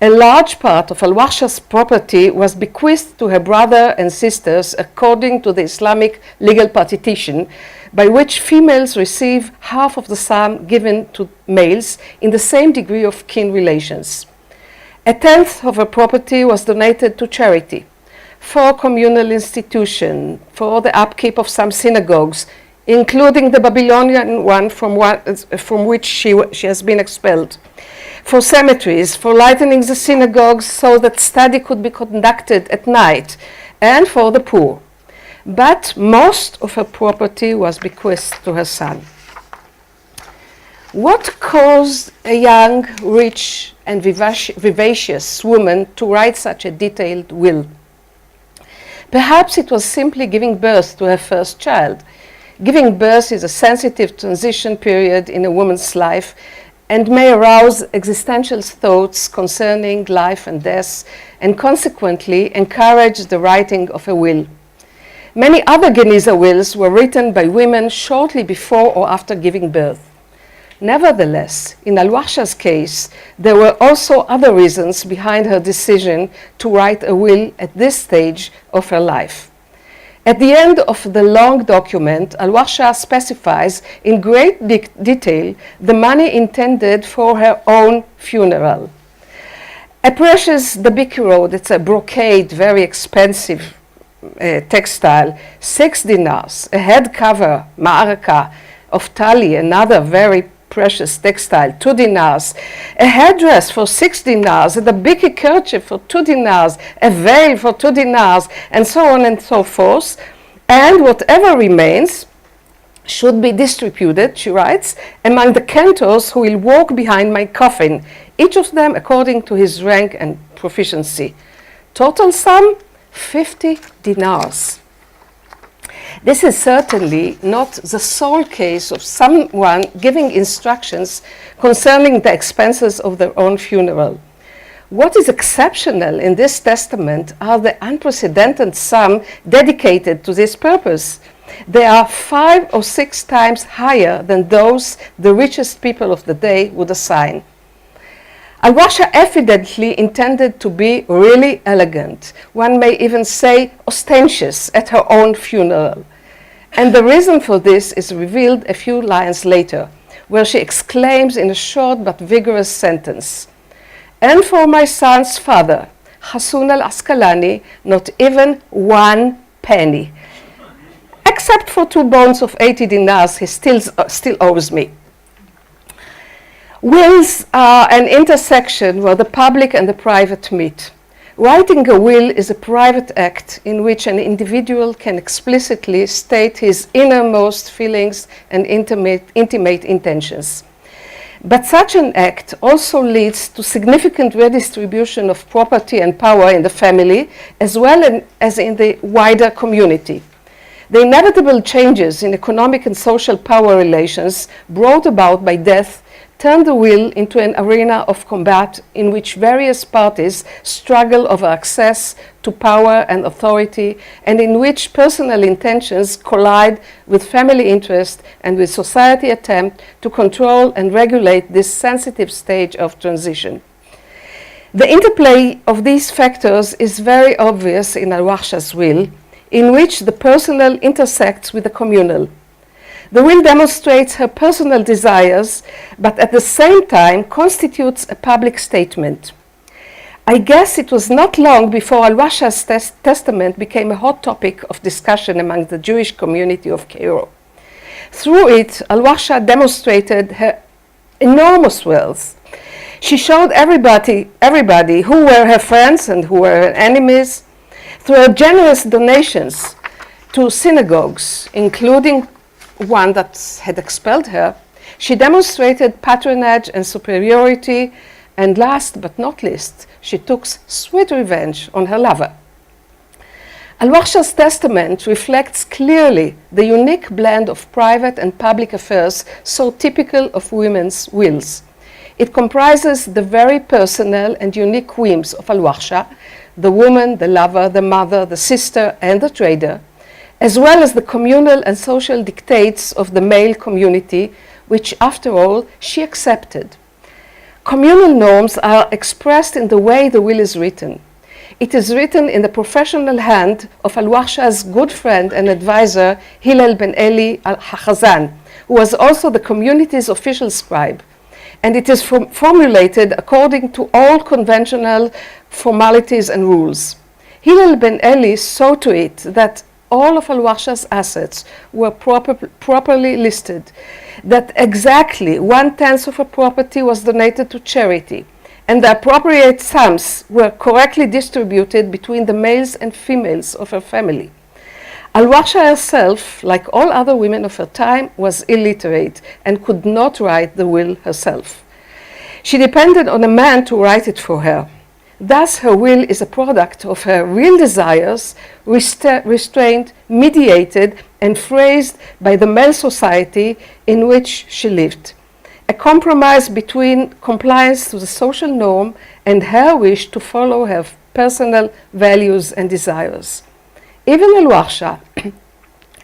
A large part of Al-Warsha's property was bequeathed to her brother and sisters according to the Islamic legal partition, by which females receive half of the sum given to males in the same degree of kin relations. A tenth of her property was donated to charity, for communal institutions, for the upkeep of some synagogues, including the Babylonian one from which she has been expelled, for cemeteries, for lightening the synagogues so that study could be conducted at night, and for the poor. But most of her property was bequeathed to her son. What caused a young, rich, and vivacious woman to write such a detailed will? Perhaps it was simply giving birth to her first child. Giving birth is a sensitive transition period in a woman's life and may arouse existential thoughts concerning life and death, and consequently encourage the writing of a will. Many other Geniza wills were written by women shortly before or after giving birth. Nevertheless, in Al-Warsha's case, there were also other reasons behind her decision to write a will at this stage of her life. At the end of the long document, Al-Warsha specifies in great detail the money intended for her own funeral. A precious dabikiro, that's a brocade, very expensive textile, 6 dinars, a head cover, ma'araka, of tali, another very precious textile, 2 dinars, a headdress for 6 dinars, a dabiki kerchief for 2 dinars, a veil for 2 dinars, and so on and so forth. And whatever remains should be distributed, she writes, among the cantors who will walk behind my coffin, each of them according to his rank and proficiency. Total sum, 50 dinars. This is certainly not the sole case of someone giving instructions concerning the expenses of their own funeral. What is exceptional in this testament are the unprecedented sum dedicated to this purpose. They are 5 or 6 times higher than those the richest people of the day would assign. Al-Warsha evidently intended to be really elegant, one may even say ostentatious, at her own funeral. And the reason for this is revealed a few lines later, where she exclaims in a short but vigorous sentence, "And for my son's father, Hassoun al-Asqalani not even 1 penny. Except for 2 bonds of 80 dinars he still owes me. Wills are an intersection where the public and the private meet. Writing a will is a private act in which an individual can explicitly state his innermost feelings and intimate intentions. But such an act also leads to significant redistribution of property and power in the family, as well as in the wider community. The inevitable changes in economic and social power relations brought about by death turn the will into an arena of combat in which various parties struggle over access to power and authority, and in which personal intentions collide with family interest and with society attempt to control and regulate this sensitive stage of transition. The interplay of these factors is very obvious in Al-Warsha's will, in which the personal intersects with the communal. The will demonstrates her personal desires, but at the same time constitutes a public statement. I guess it was not long before Al-Warsha's testament became a hot topic of discussion among the Jewish community of Cairo. Through it, Al-Warsha demonstrated her enormous wealth. She showed everybody who were her friends and who were her enemies. Through her generous donations to synagogues, including one that had expelled her, she demonstrated patronage and superiority, and last but not least, she took sweet revenge on her lover. Al-Warsha's testament reflects clearly the unique blend of private and public affairs so typical of women's wills. It comprises the very personal and unique whims of Al-Warsha, the woman, the lover, the mother, the sister, and the trader, as well as the communal and social dictates of the male community, which, after all, she accepted. Communal norms are expressed in the way the will is written. It is written in the professional hand of Al-Warsha's good friend and advisor, Hillel ben Eli al-Hachazan, who was also the community's official scribe. And it is formulated according to all conventional formalities and rules. Hillel ben Eli saw to it that all of Al-Warsha's assets were properly listed, that exactly 1/10 of her property was donated to charity, and the appropriate sums were correctly distributed between the males and females of her family. Al-Warsha herself, like all other women of her time, was illiterate and could not write the will herself. She depended on a man to write it for her. Thus, her will is a product of her real desires, restrained, mediated, and phrased by the male society in which she lived. A compromise between compliance to the social norm and her wish to follow her personal values and desires. Even Al-Warsha,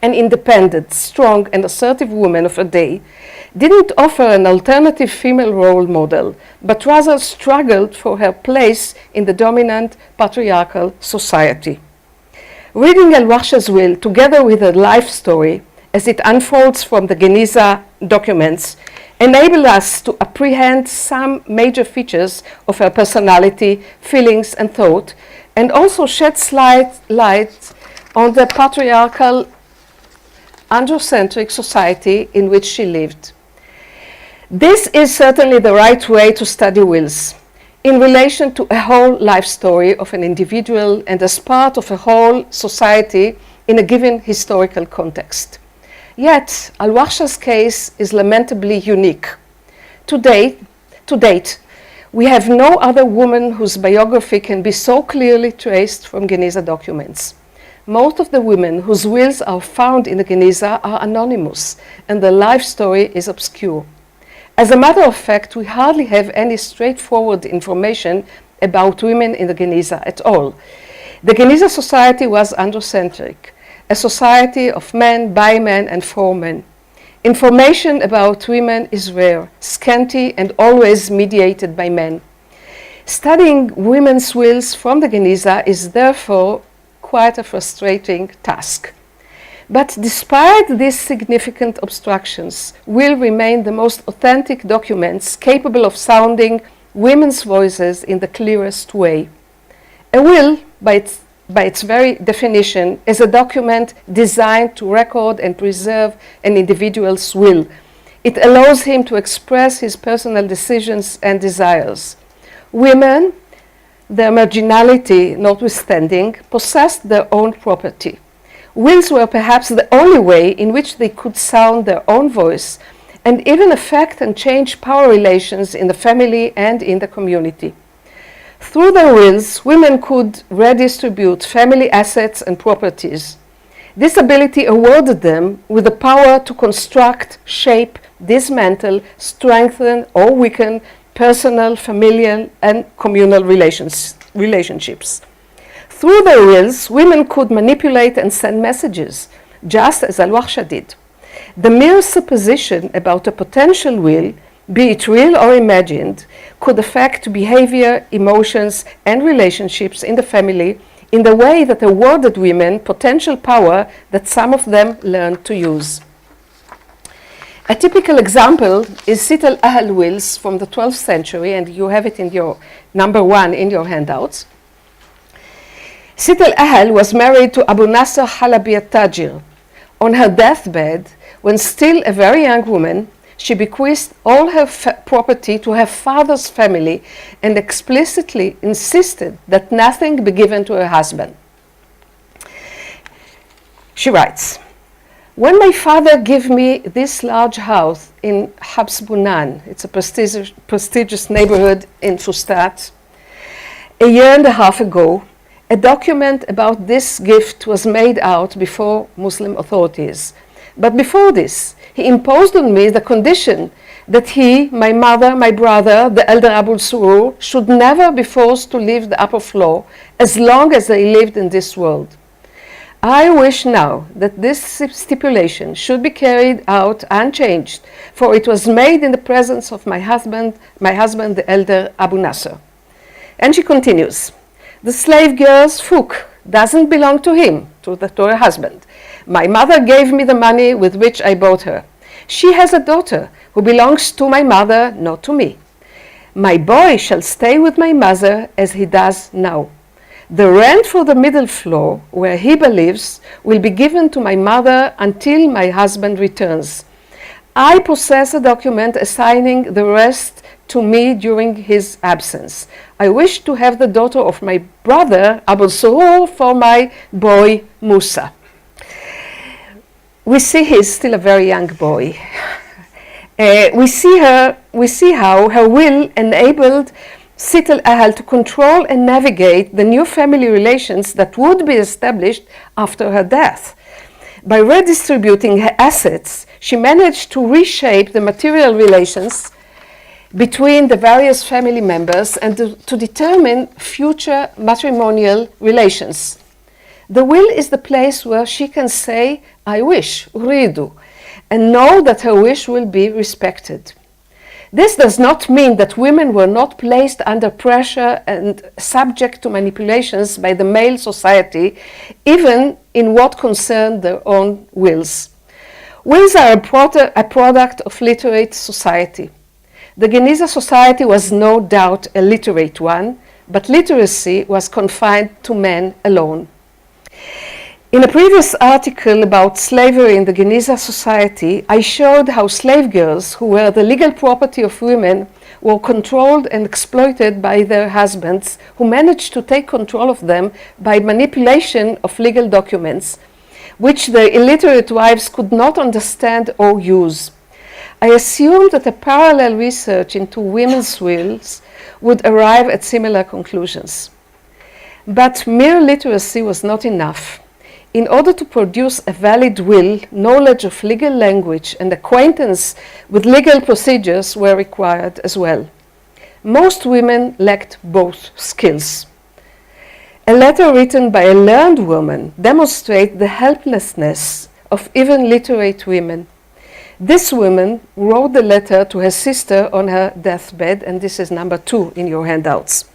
an independent, strong, and assertive woman of her day, didn't offer an alternative female role model, but rather struggled for her place in the dominant patriarchal society. Reading Al-Warsha's will together with her life story as it unfolds from the Geniza documents enable us to apprehend some major features of her personality, feelings, and thought, and also shed slight light on the patriarchal, androcentric society in which she lived. This is certainly the right way to study wills, in relation to a whole life story of an individual and as part of a whole society in a given historical context. Yet, Al-Warsha's case is lamentably unique. To date, we have no other woman whose biography can be so clearly traced from Geniza documents. Most of the women whose wills are found in the Geniza are anonymous, and their life story is obscure. As a matter of fact, we hardly have any straightforward information about women in the Geniza at all. The Geniza society was androcentric, a society of men, by men, and for men. Information about women is rare, scanty, and always mediated by men. Studying women's wills from the Geniza is therefore quite a frustrating task. But despite these significant obstructions, will remain the most authentic documents capable of sounding women's voices in the clearest way. A will, by its very definition, is a document designed to record and preserve an individual's will. It allows him to express his personal decisions and desires. Women, their marginality notwithstanding, possessed their own property. Wills were perhaps the only way in which they could sound their own voice and even affect and change power relations in the family and in the community. Through their wills, women could redistribute family assets and properties. This ability awarded them with the power to construct, shape, dismantle, strengthen, or weaken personal, familial, and communal relationships. Through their wills, women could manipulate and send messages, just as Al-Wahsha did. The mere supposition about a potential will, be it real or imagined, could affect behavior, emotions, and relationships in the family in the way that awarded women potential power that some of them learned to use. A typical example is Sit al-Ahl wills from the 12th century, and you have it in your number 1 in your handouts. Sit al-Ahl was married to Abu Nasr Halabi al-Tajir. On her deathbed, when still a very young woman, she bequeathed all her property to her father's family and explicitly insisted that nothing be given to her husband. She writes, "When my father gave me this large house in Habs Bunan, it's a prestigious neighborhood in Fustat, a year and a half ago, a document about this gift was made out before Muslim authorities. But before this, he imposed on me the condition that he, my mother, my brother, the elder Abul Surur, should never be forced to leave the upper floor as long as they lived in this world. I wish now that this stipulation should be carried out unchanged, for it was made in the presence of my husband, the elder Abu Nasr." And she continues, "The slave girl's fuk doesn't belong to him, to her husband. My mother gave me the money with which I bought her. She has a daughter who belongs to my mother, not to me. My boy shall stay with my mother as he does now. The rent for the middle floor, where he lives, will be given to my mother until my husband returns. I possess a document assigning the rest to me during his absence. I wish to have the daughter of my brother, Abu Surur, for my boy, Musa." We see he's still a very young boy. We see how her will enabled Sit al-Ahl to control and navigate the new family relations that would be established after her death. By redistributing her assets, she managed to reshape the material relations between the various family members and to determine future matrimonial relations. The will is the place where she can say, "I wish," uridu, and know that her wish will be respected. This does not mean that women were not placed under pressure and subject to manipulations by the male society, even in what concerned their own wills. Wills are a product of literate society. The Geniza society was no doubt a literate one, but literacy was confined to men alone. In a previous article about slavery in the Geniza society, I showed how slave girls, who were the legal property of women, were controlled and exploited by their husbands, who managed to take control of them by manipulation of legal documents, which their illiterate wives could not understand or use. I assumed that a parallel research into women's wills would arrive at similar conclusions. But mere literacy was not enough. In order to produce a valid will, knowledge of legal language and acquaintance with legal procedures were required as well. Most women lacked both skills. A letter written by a learned woman demonstrates the helplessness of even literate women. This woman wrote the letter to her sister on her deathbed, and this is number 2 in your handouts.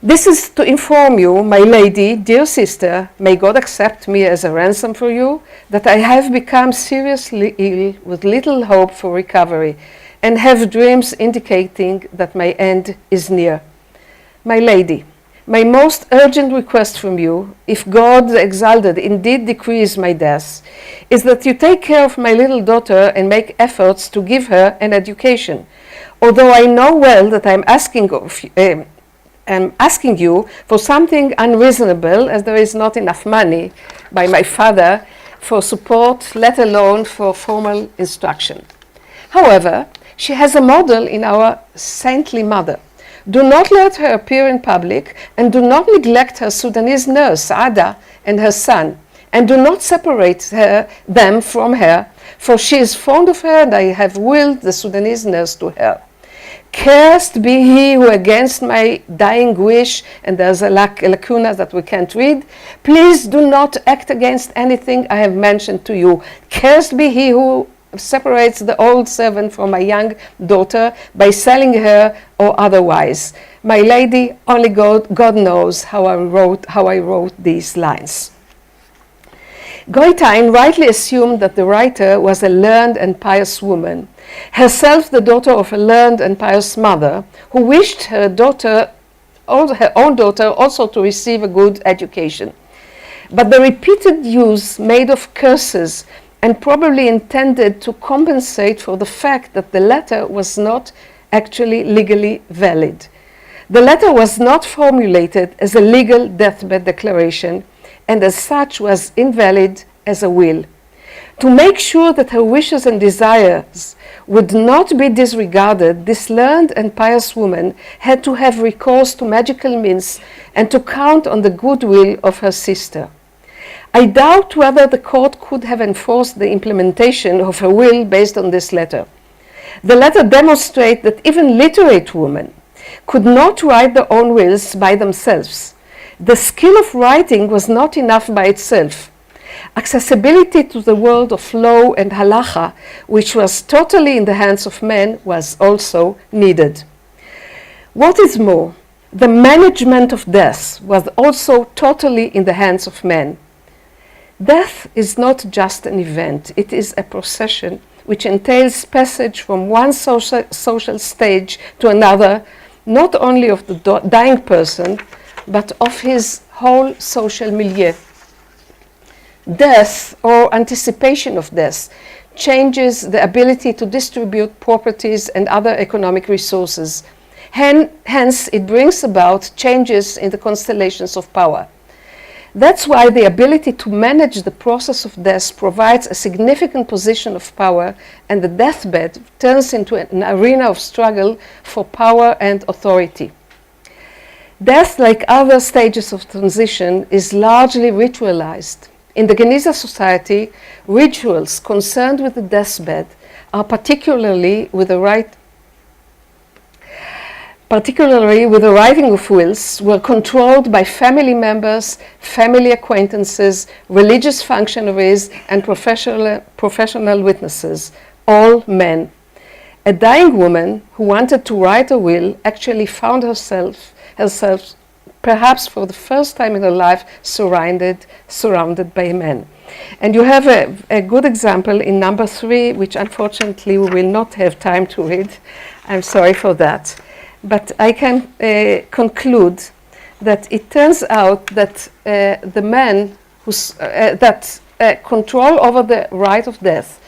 "This is to inform you, my lady, dear sister, may God accept me as a ransom for you, that I have become seriously ill with little hope for recovery, and have dreams indicating that my end is near. My lady, My most urgent request from you, if God the Exalted indeed decrees my death, is that you take care of my little daughter and make efforts to give her an education. Although I know well that I'm asking you for something unreasonable, as there is not enough money by my father for support, let alone for formal instruction. However, she has a model in our saintly mother. Do not let her appear in public, and do not neglect her Sudanese nurse, Ada, and her son, and do not separate them from her, for she is fond of her, and I have willed the Sudanese nurse to her. Cursed be he who against my dying wish, and there's a lacuna that we can't read, please do not act against anything I have mentioned to you. Cursed be he who separates the old servant from my young daughter by selling her or otherwise. My lady, only God knows how I wrote these lines. Goitain rightly assumed that the writer was a learned and pious woman, herself the daughter of a learned and pious mother, who wished her own daughter also to receive a good education. But the repeated use made of curses and probably intended to compensate for the fact that the letter was not actually legally valid. The letter was not formulated as a legal deathbed declaration, and as such was invalid as a will. To make sure that her wishes and desires would not be disregarded, this learned and pious woman had to have recourse to magical means and to count on the goodwill of her sister. I doubt whether the court could have enforced the implementation of her will based on this letter. The letter demonstrates that even literate women could not write their own wills by themselves. The skill of writing was not enough by itself. Accessibility to the world of law and halacha, which was totally in the hands of men, was also needed. What is more, the management of death was also totally in the hands of men. Death is not just an event, it is a procession which entails passage from one social stage to another, not only of the dying person, but of his whole social milieu. Death, or anticipation of death, changes the ability to distribute properties and other economic resources. Hence, it brings about changes in the constellations of power. That's why the ability to manage the process of death provides a significant position of power, and the deathbed turns into an arena of struggle for power and authority. Death, like other stages of transition, is largely ritualized. In the Geniza society, rituals concerned with the deathbed are particularly with the writing of wills, were controlled by family members, family acquaintances, religious functionaries, and professional witnesses, all men. A dying woman who wanted to write a will actually found herself perhaps for the first time in her life surrounded by men. And you have a good example in number 3, which unfortunately we will not have time to read. I'm sorry for that. But I can conclude that it turns out that the man that control over the right of death,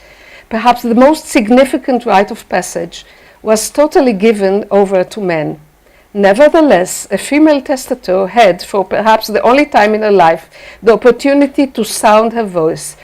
perhaps the most significant rite of passage, was totally given over to men. Nevertheless, a female testator had, for perhaps the only time in her life, the opportunity to sound her voice,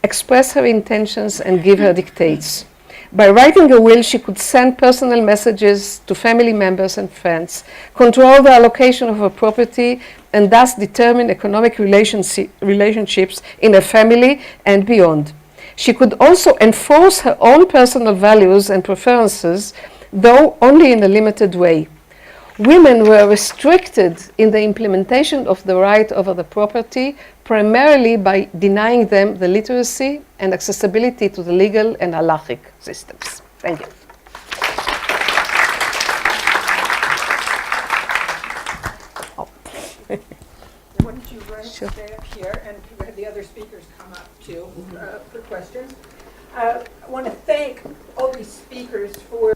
express her intentions, and give her dictates. By writing a will, she could send personal messages to family members and friends, control the allocation of her property, and thus determine economic relationships in her family and beyond. She could also enforce her own personal values and preferences, though only in a limited way. Women were restricted in the implementation of the right over the property, primarily by denying them the literacy and accessibility to the legal and halachic systems. Thank you. Why don't you stay up here and have the other speakers come up too for questions. I want to thank all these speakers for .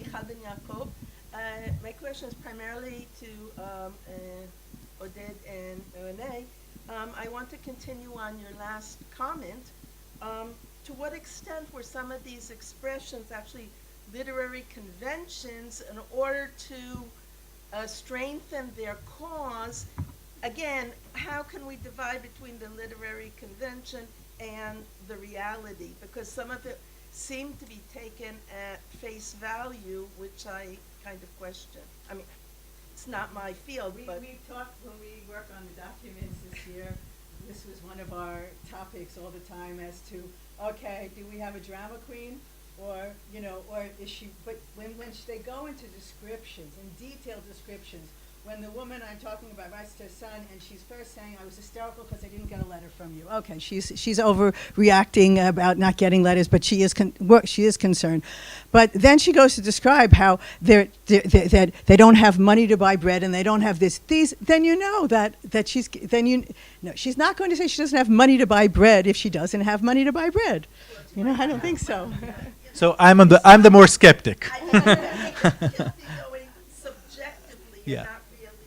Avichal Ben Yaakov. My question is primarily to Oded and Renée. I want to continue on your last comment. To what extent were some of these expressions actually literary conventions in order to strengthen their cause? Again, how can we divide between the literary convention and the reality? Because some of it seemed to be taken at face value, which I kind of question. I mean, it's not my field, but We talked when we work on the documents this year, this was one of our topics all the time as to, okay, do we have a drama queen? Or, or is she, but when they go into descriptions, in detailed descriptions, when the woman I'm talking about writes to her son, and she's first saying, I was hysterical because I didn't get a letter from you. Okay, she's overreacting about not getting letters, but she is concerned. But then she goes to describe how they don't have money to buy bread, and they don't have these. Then you know that she's not going to say she doesn't have money to buy bread if she doesn't have money to buy bread. I don't think so. So I'm the more skeptic. going subjectively Yeah. and not really.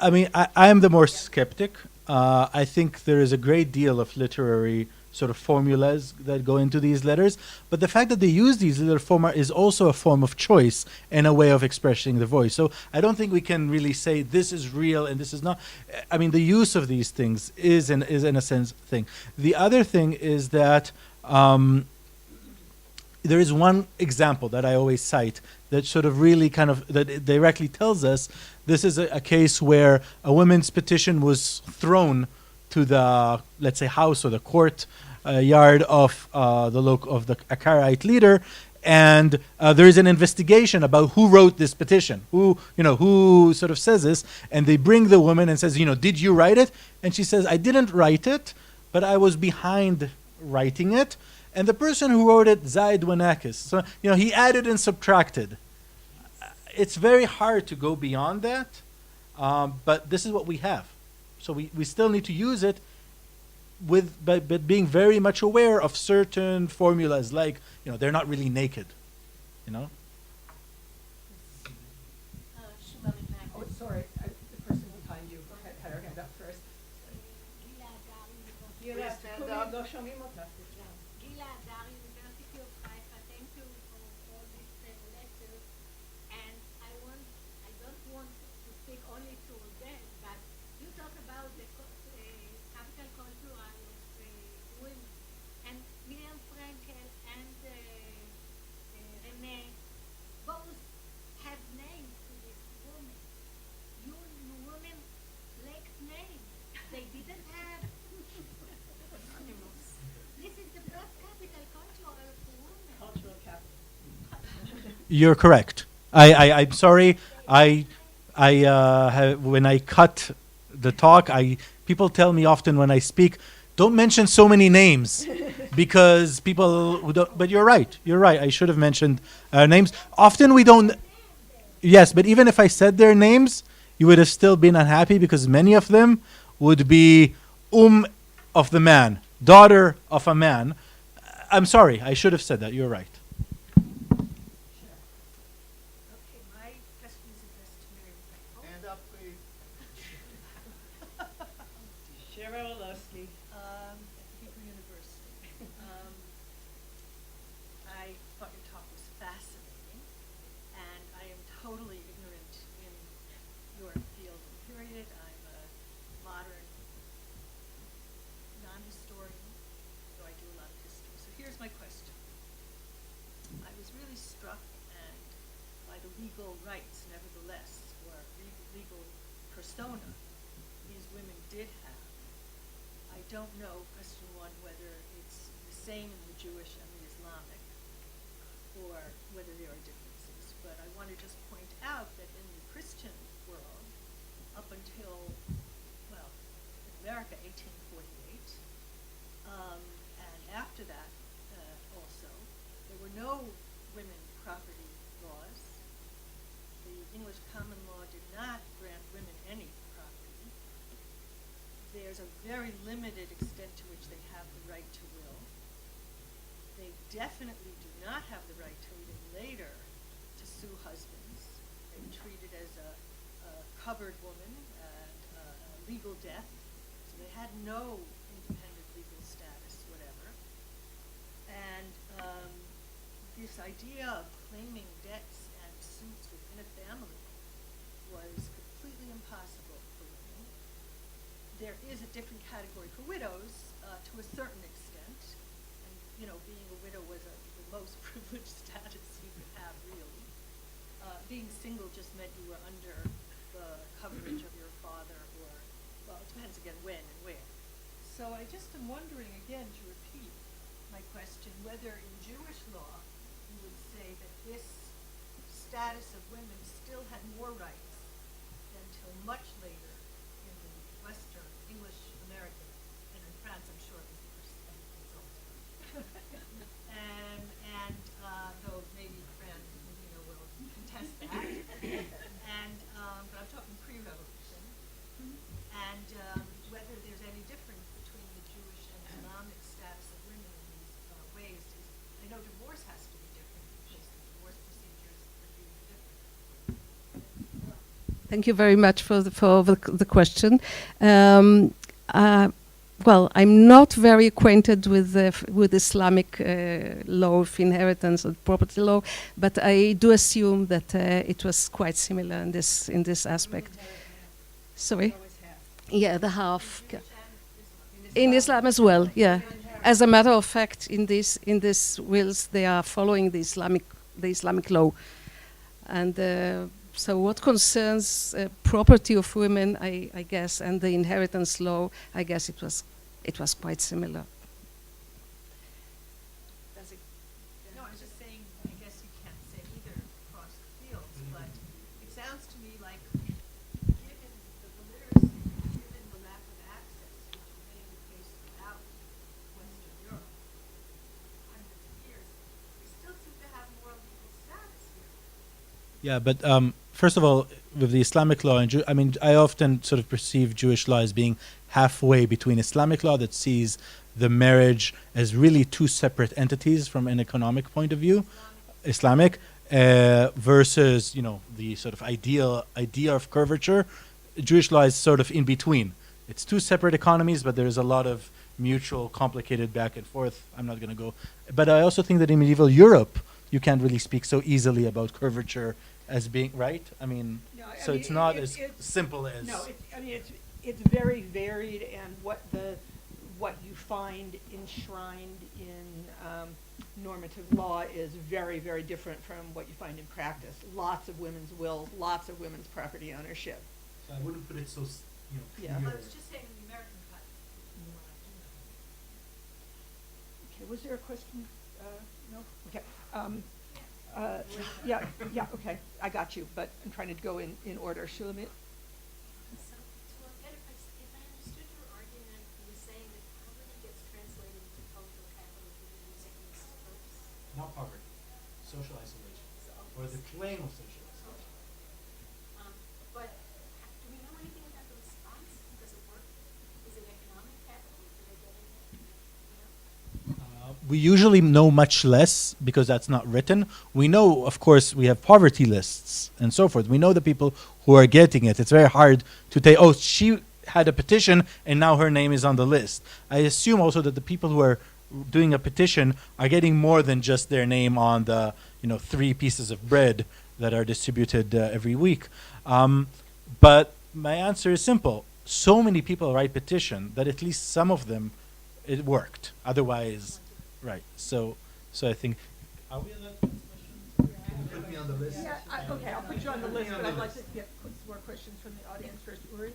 I mean, I am the more skeptic. I think there is a great deal of literary sort of formulas that go into these letters, but the fact that they use these little formulas is also a form of choice and a way of expressing the voice. So I don't think we can really say this is real and this is not. I mean, the use of these things is in a sense thing. The other thing is that there is one example that I always cite that sort of really that directly tells us this is a case where a women's petition was thrown to the, let's say, house or the court yard of the Karaite leader, and there is an investigation about who wrote this petition, who sort of says this, and they bring the woman and says, did you write it? And she says, I didn't write it, but I was behind writing it. And the person who wrote it, Zaid Wanakis, so he added and subtracted. It's very hard to go beyond that, but this is what we have. So we still need to use it but being very much aware of certain formulas, like they're not really naked, Oh, sorry, the person behind you had her hand up first. Stand up. Gila Dar, University of Haifa, thank you for all these letters. And I don't want to speak only to them, but you talk about the capital culture of women. And Miriam, Frenkel, and Renée both have names to this woman. You women lacked names. They didn't have. This is the first capital culture of women. Cultural capital. You're correct. I'm sorry. When I cut the talk, people tell me often when I speak, don't mention so many names, because people who don't. But you're right. I should have mentioned names. Often we don't. Yes, but even if I said their names, you would have still been unhappy, because many of them would be of the man, daughter of a man. I'm sorry. I should have said that. You're right. Okay, my question is addressed to Miriam Frenkel. Stand up, please. Cheryl Lusky. At Hebrew University. I thought your talk was fascinating, and I am totally ignorant in your field and period. I'm a modern non-historian, though I do a lot of history. So here's my question. I was really struck by the legal rights, nevertheless, or legal persona these women did have. I don't know, question one, whether it's the same in the Jewish and the Islamic, or whether there are differences. But I want to just point out that in the Christian world, up until, well, in America, 1848, and after that also, there were no women property laws. The English common law did not grant women any property. There's a very limited extent to which they have the right to will. They definitely do not have the right till even later to sue husbands. They were treated as a covered woman and a legal death. So they had no independent legal status, whatever. And this idea of claiming debts and suits within a family was completely impossible for women. There is a different category for widows to a certain extent. And, you know, being a widow was the most privileged status you could have, really. Being single just meant you were under the coverage of your father or, well, it depends again when and where. So I just am wondering, again, to repeat my question, whether in Jewish law you would say that this status of women still had more rights than till much later in the Western English American, and in France I'm sure it was worse as a result. and though maybe Fran, will contest that. And but I'm talking pre-revolution. And whether there's any difference between the Jewish and Islamic status of women in these ways. I know divorce has to be different because the divorce procedures are really different. Thank you very much for the question. Well, I'm not very acquainted with Islamic law of inheritance and property law, but I do assume that it was quite similar in this aspect. Sorry? Yeah, the half. In Islam as well, yeah. As a matter of fact, in this wills, they are following the Islamic law, and so what concerns property of women, I guess, and the inheritance law, I guess it was quite similar. No, I was just saying, I guess you can't say either across the fields, but it sounds to me like given the literacy, given the lack of access, which remained the case throughout Western Europe, hundreds of years, we still seem to have more legal status here. Yeah, but first of all, with the Islamic law, I often sort of perceive Jewish law as being halfway between Islamic law that sees the marriage as really two separate entities from an economic point of view, Islamic, versus the sort of idea of curvature. Jewish law is sort of in between. It's two separate economies, but there's a lot of mutual, complicated back and forth. I'm not going to go, but I also think that in medieval Europe, you can't really speak so easily about curvature as being right. It's not as simple as. No, it's very varied, and what you find enshrined in normative law is very, very different from what you find in practice. Lots of women's wills, lots of women's property ownership. So I wouldn't put it so. Yeah. I was just saying in the American cut. Okay, was there a question? No? Okay. Yeah, okay, I got you, but I'm trying to go in order. Shulamit? So, if I understood your argument, you were saying that poverty gets translated into cultural capitalism using these tropes. Not poverty, social isolation, or the claim of social isolation. But do we know anything about the response? Does it work? Is it economic capital? Do they get anything? We usually know much less because that's not written. We know, of course, we have poverty lists and so forth. We know the people who are getting it. It's very hard to say, oh, she had a petition and now her name is on the list. I assume also that the people who are doing a petition are getting more than just their name on the 3 pieces of bread that are distributed every week. But my answer is simple. So many people write petition that at least some of them, it worked. Otherwise, right. So I think. Are we allowed to ask questions? Can you put me on the list? Yeah, okay, I'll put you on the list, but I'd like to get some more questions from the audience first. Uri?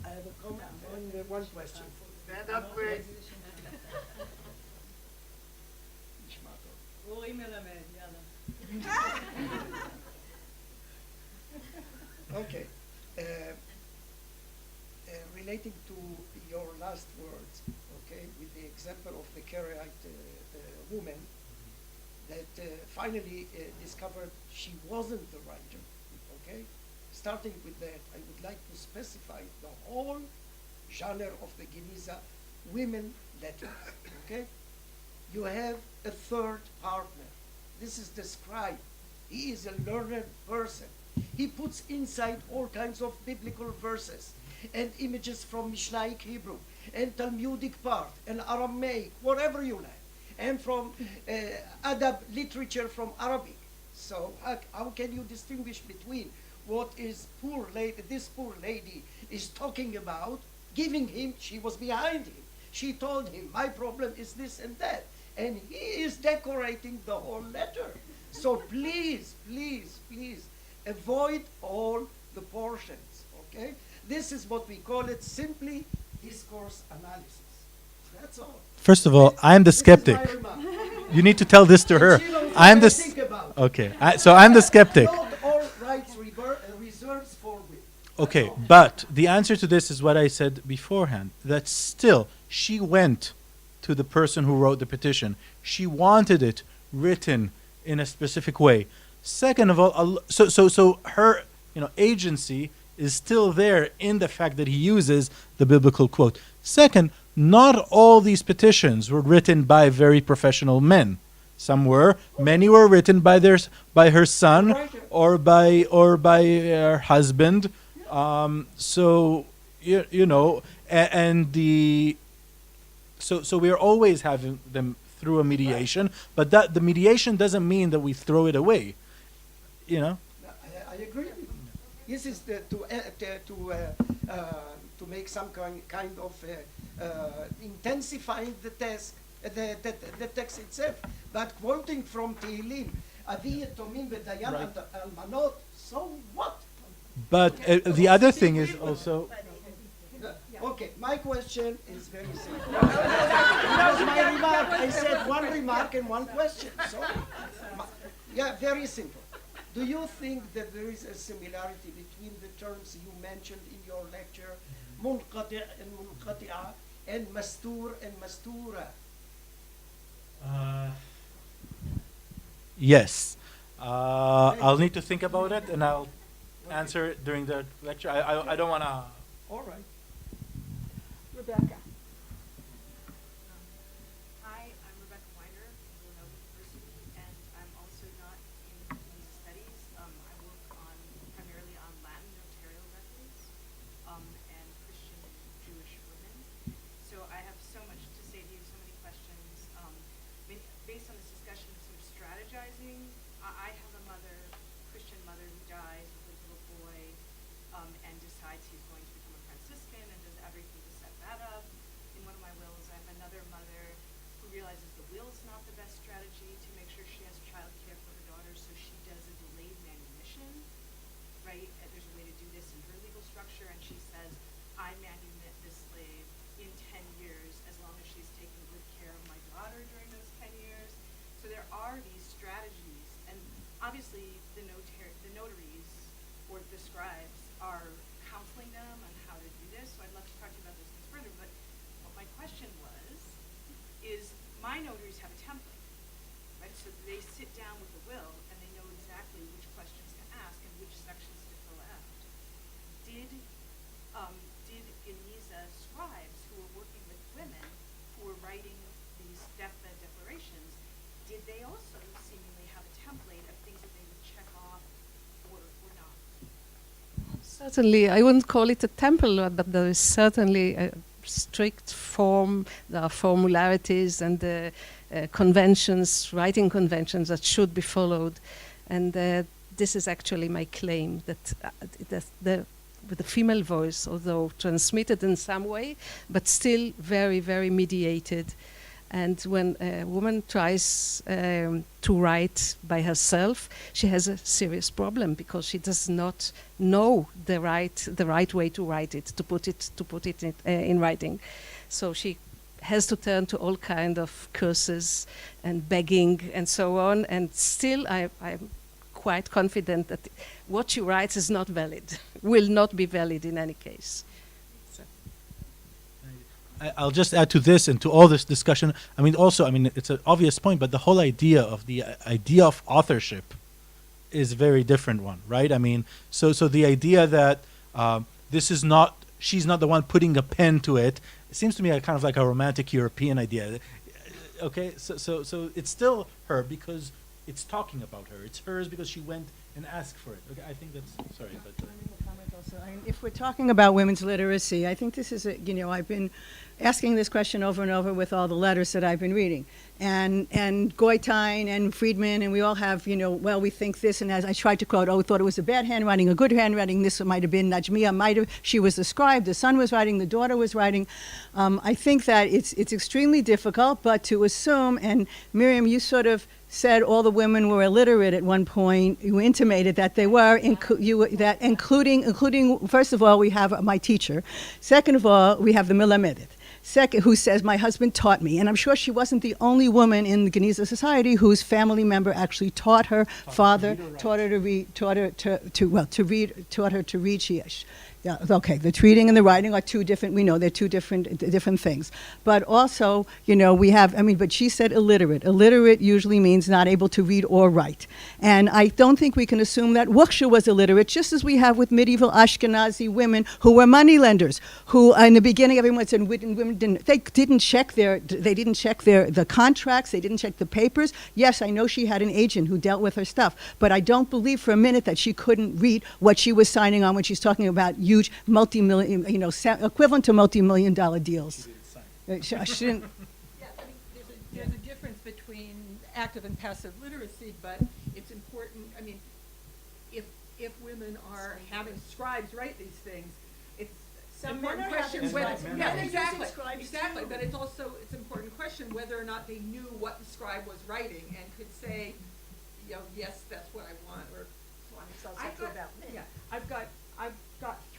I have a comment and one question. Stand up, quick. Uri Melammed, yalla. Okay. Relating to your last words, okay, with the example of the Karaite woman that finally discovered she wasn't the writer, okay? Starting with that, I would like to specify the whole genre of the Geniza women letters, okay? You have a third partner, This is the scribe. He is a learned person. He puts inside all kinds of biblical verses and images from Mishnaic Hebrew and Talmudic part and Aramaic, whatever you like, and from Adab literature from Arabic. So how can you distinguish between what is this poor lady is talking about, giving him, she was behind him. She told him, my problem is this and that. And he is decorating the whole letter. So please, please, please, avoid all the portions, okay? This is what we call it simply discourse analysis. That's all. First of all, I'm the skeptic. This is my remark. You need to tell this to her. She knows I'm what I the think about it. okay. So I'm the skeptic. Not all rights reserves for women. Okay, but the answer to this is what I said beforehand. That still, she went to the person who wrote the petition. She wanted it written in a specific way. Second of all, so her agency is still there in the fact that he uses the biblical quote. Second, not all these petitions were written by very professional men. Some were. Many were written by her son or by her husband. So we are always having them through a mediation, but that the mediation doesn't mean that we throw it away. I agree. This is to make some kind of intensifying the text, the text itself. But quoting from Tehillim, Avi Yetomim v'dayan almanot, so what? But the other thing is also. Okay, my question is very simple. It was my remark. I said one remark and one question. So, very simple. Do you think that there is a similarity between the terms you mentioned in your lecture, munqati' and munqati'a, and mastur and mastura? Yes. I'll need to think about it, and I'll answer it during the lecture. I don't want to. All right. Rebecca. Hi, I'm Rebecca Weiner from Villanova University, and I'm also not in these studies. I work primarily on Latin notarial records and Christian and Jewish women. So I have so much to say to you, so many questions. Based on this discussion of sort of strategizing, I have a Christian mother who dies with a little boy and decides he's going to become a Franciscan and does everything to set that up. In one of my wills, I have another mother who realizes the will's not the best strategy to make sure she has child care for her daughter, so she does a delayed manumission, right? And there's a way to do this in her legal structure, and she says, I manumit this slave in 10 years as long as she's taking good care of my daughter during those 10 years. So there are these strategies, and obviously the notaries or the scribes are counseling them on how to do this, so I'd love to talk to you about those things further, but what my question is my notaries have a template, right? So they sit down with the will and they know exactly which questions to ask and which sections to fill out. Did Geniza scribes who were working with women who were writing these declarations, did they also seemingly have a template of things that they would check off or not? Certainly, I wouldn't call it a temple, but there is certainly a strict form. There are formularities and conventions, writing conventions that should be followed. And this is actually my claim, that with the female voice, although transmitted in some way, but still very, very mediated. And when a woman tries to write by herself, she has a serious problem because she does not know the right way to write it, to put it in writing. So she has to turn to all kind of curses and begging and so on. And still, I'm quite confident that what she writes is not valid, will not be valid in any case. I'll just add to this and to all this discussion. It's an obvious point, but the whole idea of authorship is a very different one, right? So the idea that she's not the one putting a pen to it. It seems to me kind of like a romantic European idea. Okay, so it's still her because it's talking about her. It's hers because she went and asked for it. Okay, I think that's, sorry, but. If we're talking about women's literacy, I think this is, I've been asking this question over and over with all the letters that I've been reading. And Goitein and Friedman, and we all have, well, we think this, and as I tried to quote, we thought it was a bad handwriting, a good handwriting, this might have been Najmiah, she was the scribe, the son was writing, the daughter was writing. I think that it's extremely difficult, but to assume, and Miriam, you sort of said all the women were illiterate at one point. You intimated that they were, including first of all, we have my teacher. Second of all, we have the Melammed. Second, who says, my husband taught me. And I'm sure she wasn't the only woman in the Geniza society whose family member actually taught her father, taught her to read, taught her to read Shiash. Yeah, okay, the reading and the writing are two different, we know they're two different things. But also, we have, but she said illiterate. Illiterate usually means not able to read or write. And I don't think we can assume that Wuksha was illiterate, just as we have with medieval Ashkenazi women who were moneylenders, who in the beginning everyone said women didn't check the contracts, they didn't check the papers. Yes, I know she had an agent who dealt with her stuff, but I don't believe for a minute that she couldn't read what she was signing on when she's talking about huge multi-million, equivalent to multi-million-dollar deals. She didn't. Yeah, there's a difference between active and passive literacy, but it's important. If women are having scribes write these things, it's Some important men are question having whether. scribes. Yeah, Men are using exactly, scribes exactly. too. But it's also an important question whether or not they knew what the scribe was writing and could say, yes, that's what I want, or so on. It's also true about men. Yeah, I've got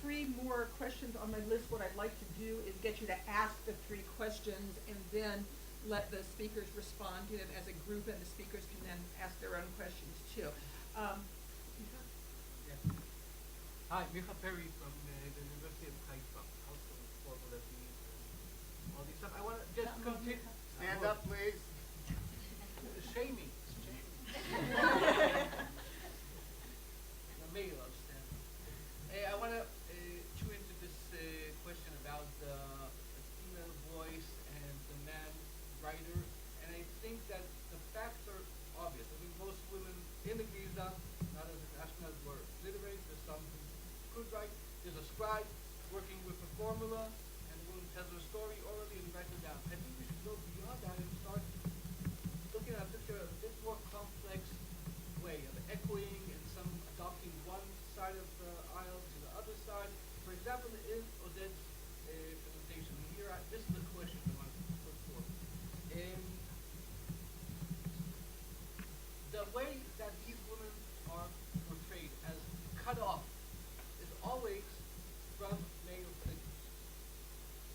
3 more questions on my list. What I'd like to do is get you to ask the 3 questions and then let the speakers respond to them as a group, and the speakers can then ask their own questions too. Hi, Micha Perry from the University of Haifa, also former Levine and all these stuff. I want to just continue. Stand up, please. Shaming. Male, I'll stand. I want to chew into this question about the female voice and the man writer, and I think that the facts are obvious. I mean, most women in the Geniza, not as Ashkenaz, were literate. There's some who could write. There's a scribe working with a formula, and the woman tells her story orally and writes it down. I think we should go beyond that and start looking at a picture of a bit more complex way of echoing and some adopting one side of the aisle to the other side. For example, in Oded's presentation, here, this is the question I want to put forward. The way that these women are portrayed as cut off is always from male figures,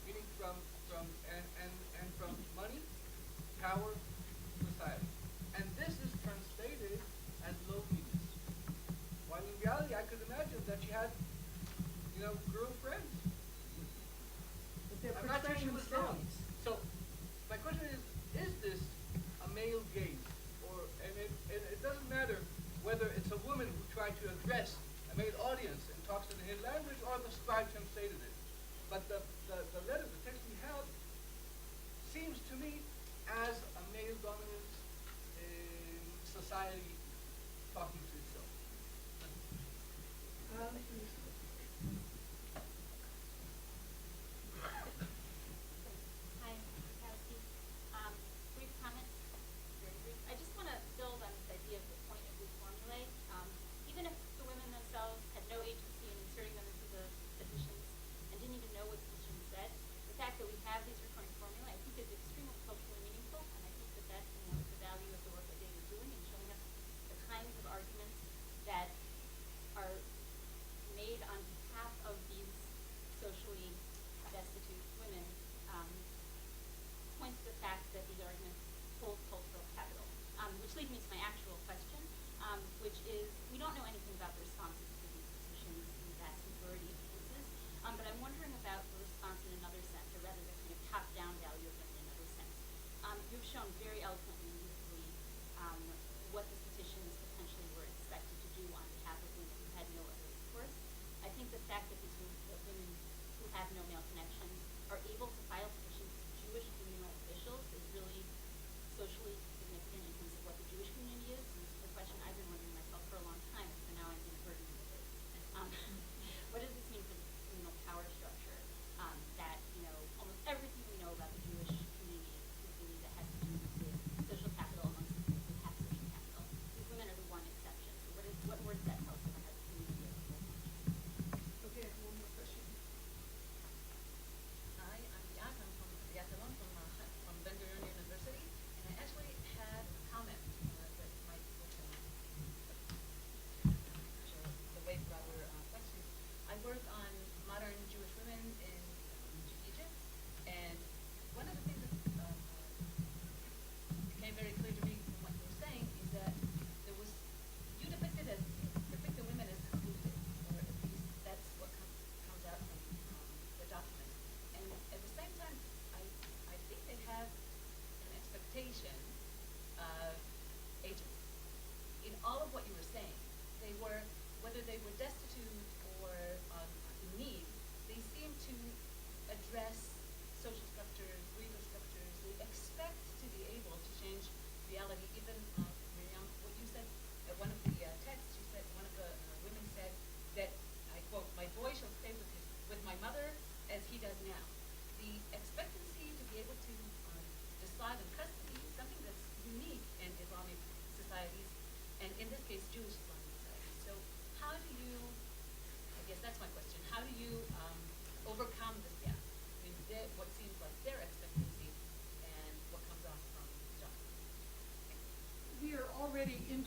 meaning from money, power, society. And this is translated as loneliness. While in reality, I could imagine that she had, girlfriends. I'm not sure she was wrong. So, my question is this a male gaze? And it doesn't matter whether it's a woman who tried to address a male audience and talks in his language or the scribe translated it. But the letter, the text we have, seems to me as a male-dominant society talking to itself. Hi, Kowski. Brief comments, very brief. I just want to build on this idea of the point of this formulae. Even if the women themselves had no agency in inserting them into the editions and didn't even know what the edition said, the fact that we have these recurring formulae, I think is extremely culturally meaningful, and I think that that is the value of the work that they were doing in showing us the kinds of arguments that are made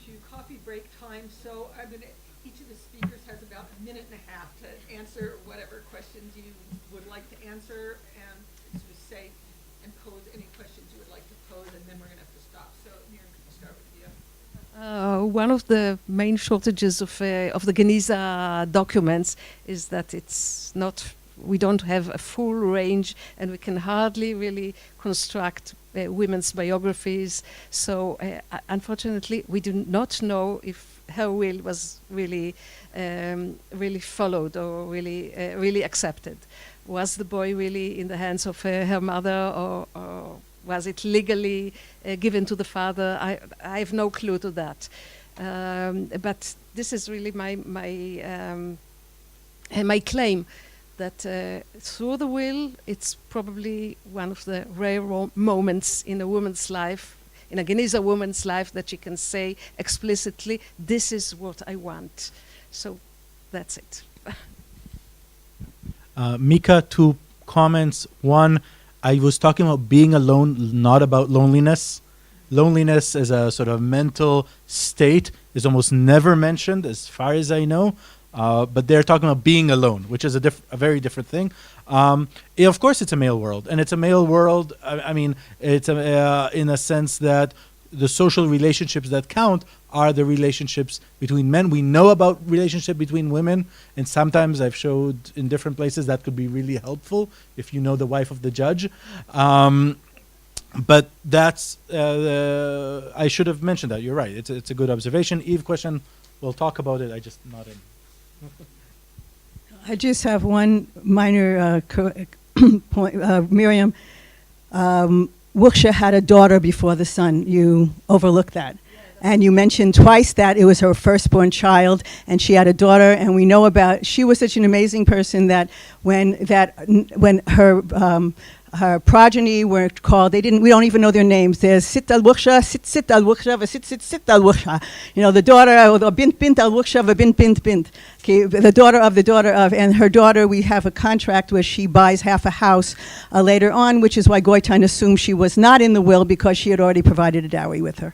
to coffee break time, so I'm going to, each of the speakers has about a minute and a half to answer whatever questions you would like to answer, and as we say, and pose any questions you would like to pose, and then we're going to have to stop. So, Miriam, can you start with you? One of the main shortages of the Geniza documents is that it's not, we don't have a full range, and we can hardly really construct women's biographies. So unfortunately, we do not know if her will was really really followed or really accepted. Was the boy really in the hands of her mother, or was it legally given to the father? I have no clue to that. But this is really my claim, that through the will, it's probably one of the rare moments in a woman's life, in a Geniza woman's life, that she can say explicitly, this is what I want. So that's it. Mika, 2 comments. One, I was talking about being alone, not about loneliness. Loneliness as a sort of mental state is almost never mentioned, as far as I know. But they're talking about being alone, which is a very different thing. Of course, it's a male world, and it's a male world. I mean, it's in a sense that the social relationships that count are the relationships between men. We know about relationship between women, and sometimes I've showed in different places that could be really helpful if you know the wife of the judge. But that's I should have mentioned that. You're right. It's a good observation. Eve, question. We'll talk about it. I just nodded. I just have one minor point. Miriam, Wuksha had a daughter before the son. You overlooked that. And you mentioned twice that it was her firstborn child, and she had a daughter. And we know about, she was such an amazing person that when her progeny were called, we don't even know their names. There's Sit al Wuksha, Sit al Wuksha, Sit al Wuksha. You know, the daughter, or Bint al Wuksha, Bint. Okay, the daughter of, and her daughter, we have a contract where she buys half a house later on, which is why Goitain assumed she was not in the will, because she had already provided a dowry with her.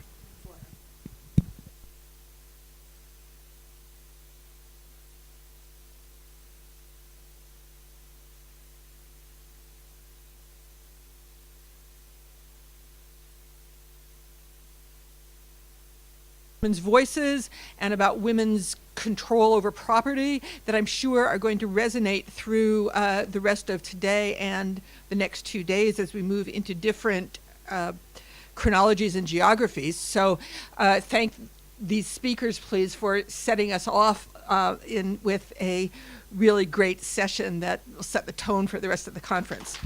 Women's voices and about women's control over property that I'm sure are going to resonate through the rest of today and the next 2 days as we move into different chronologies and geographies. So thank these speakers, please, for setting us off with a really great session that will set the tone for the rest of the conference.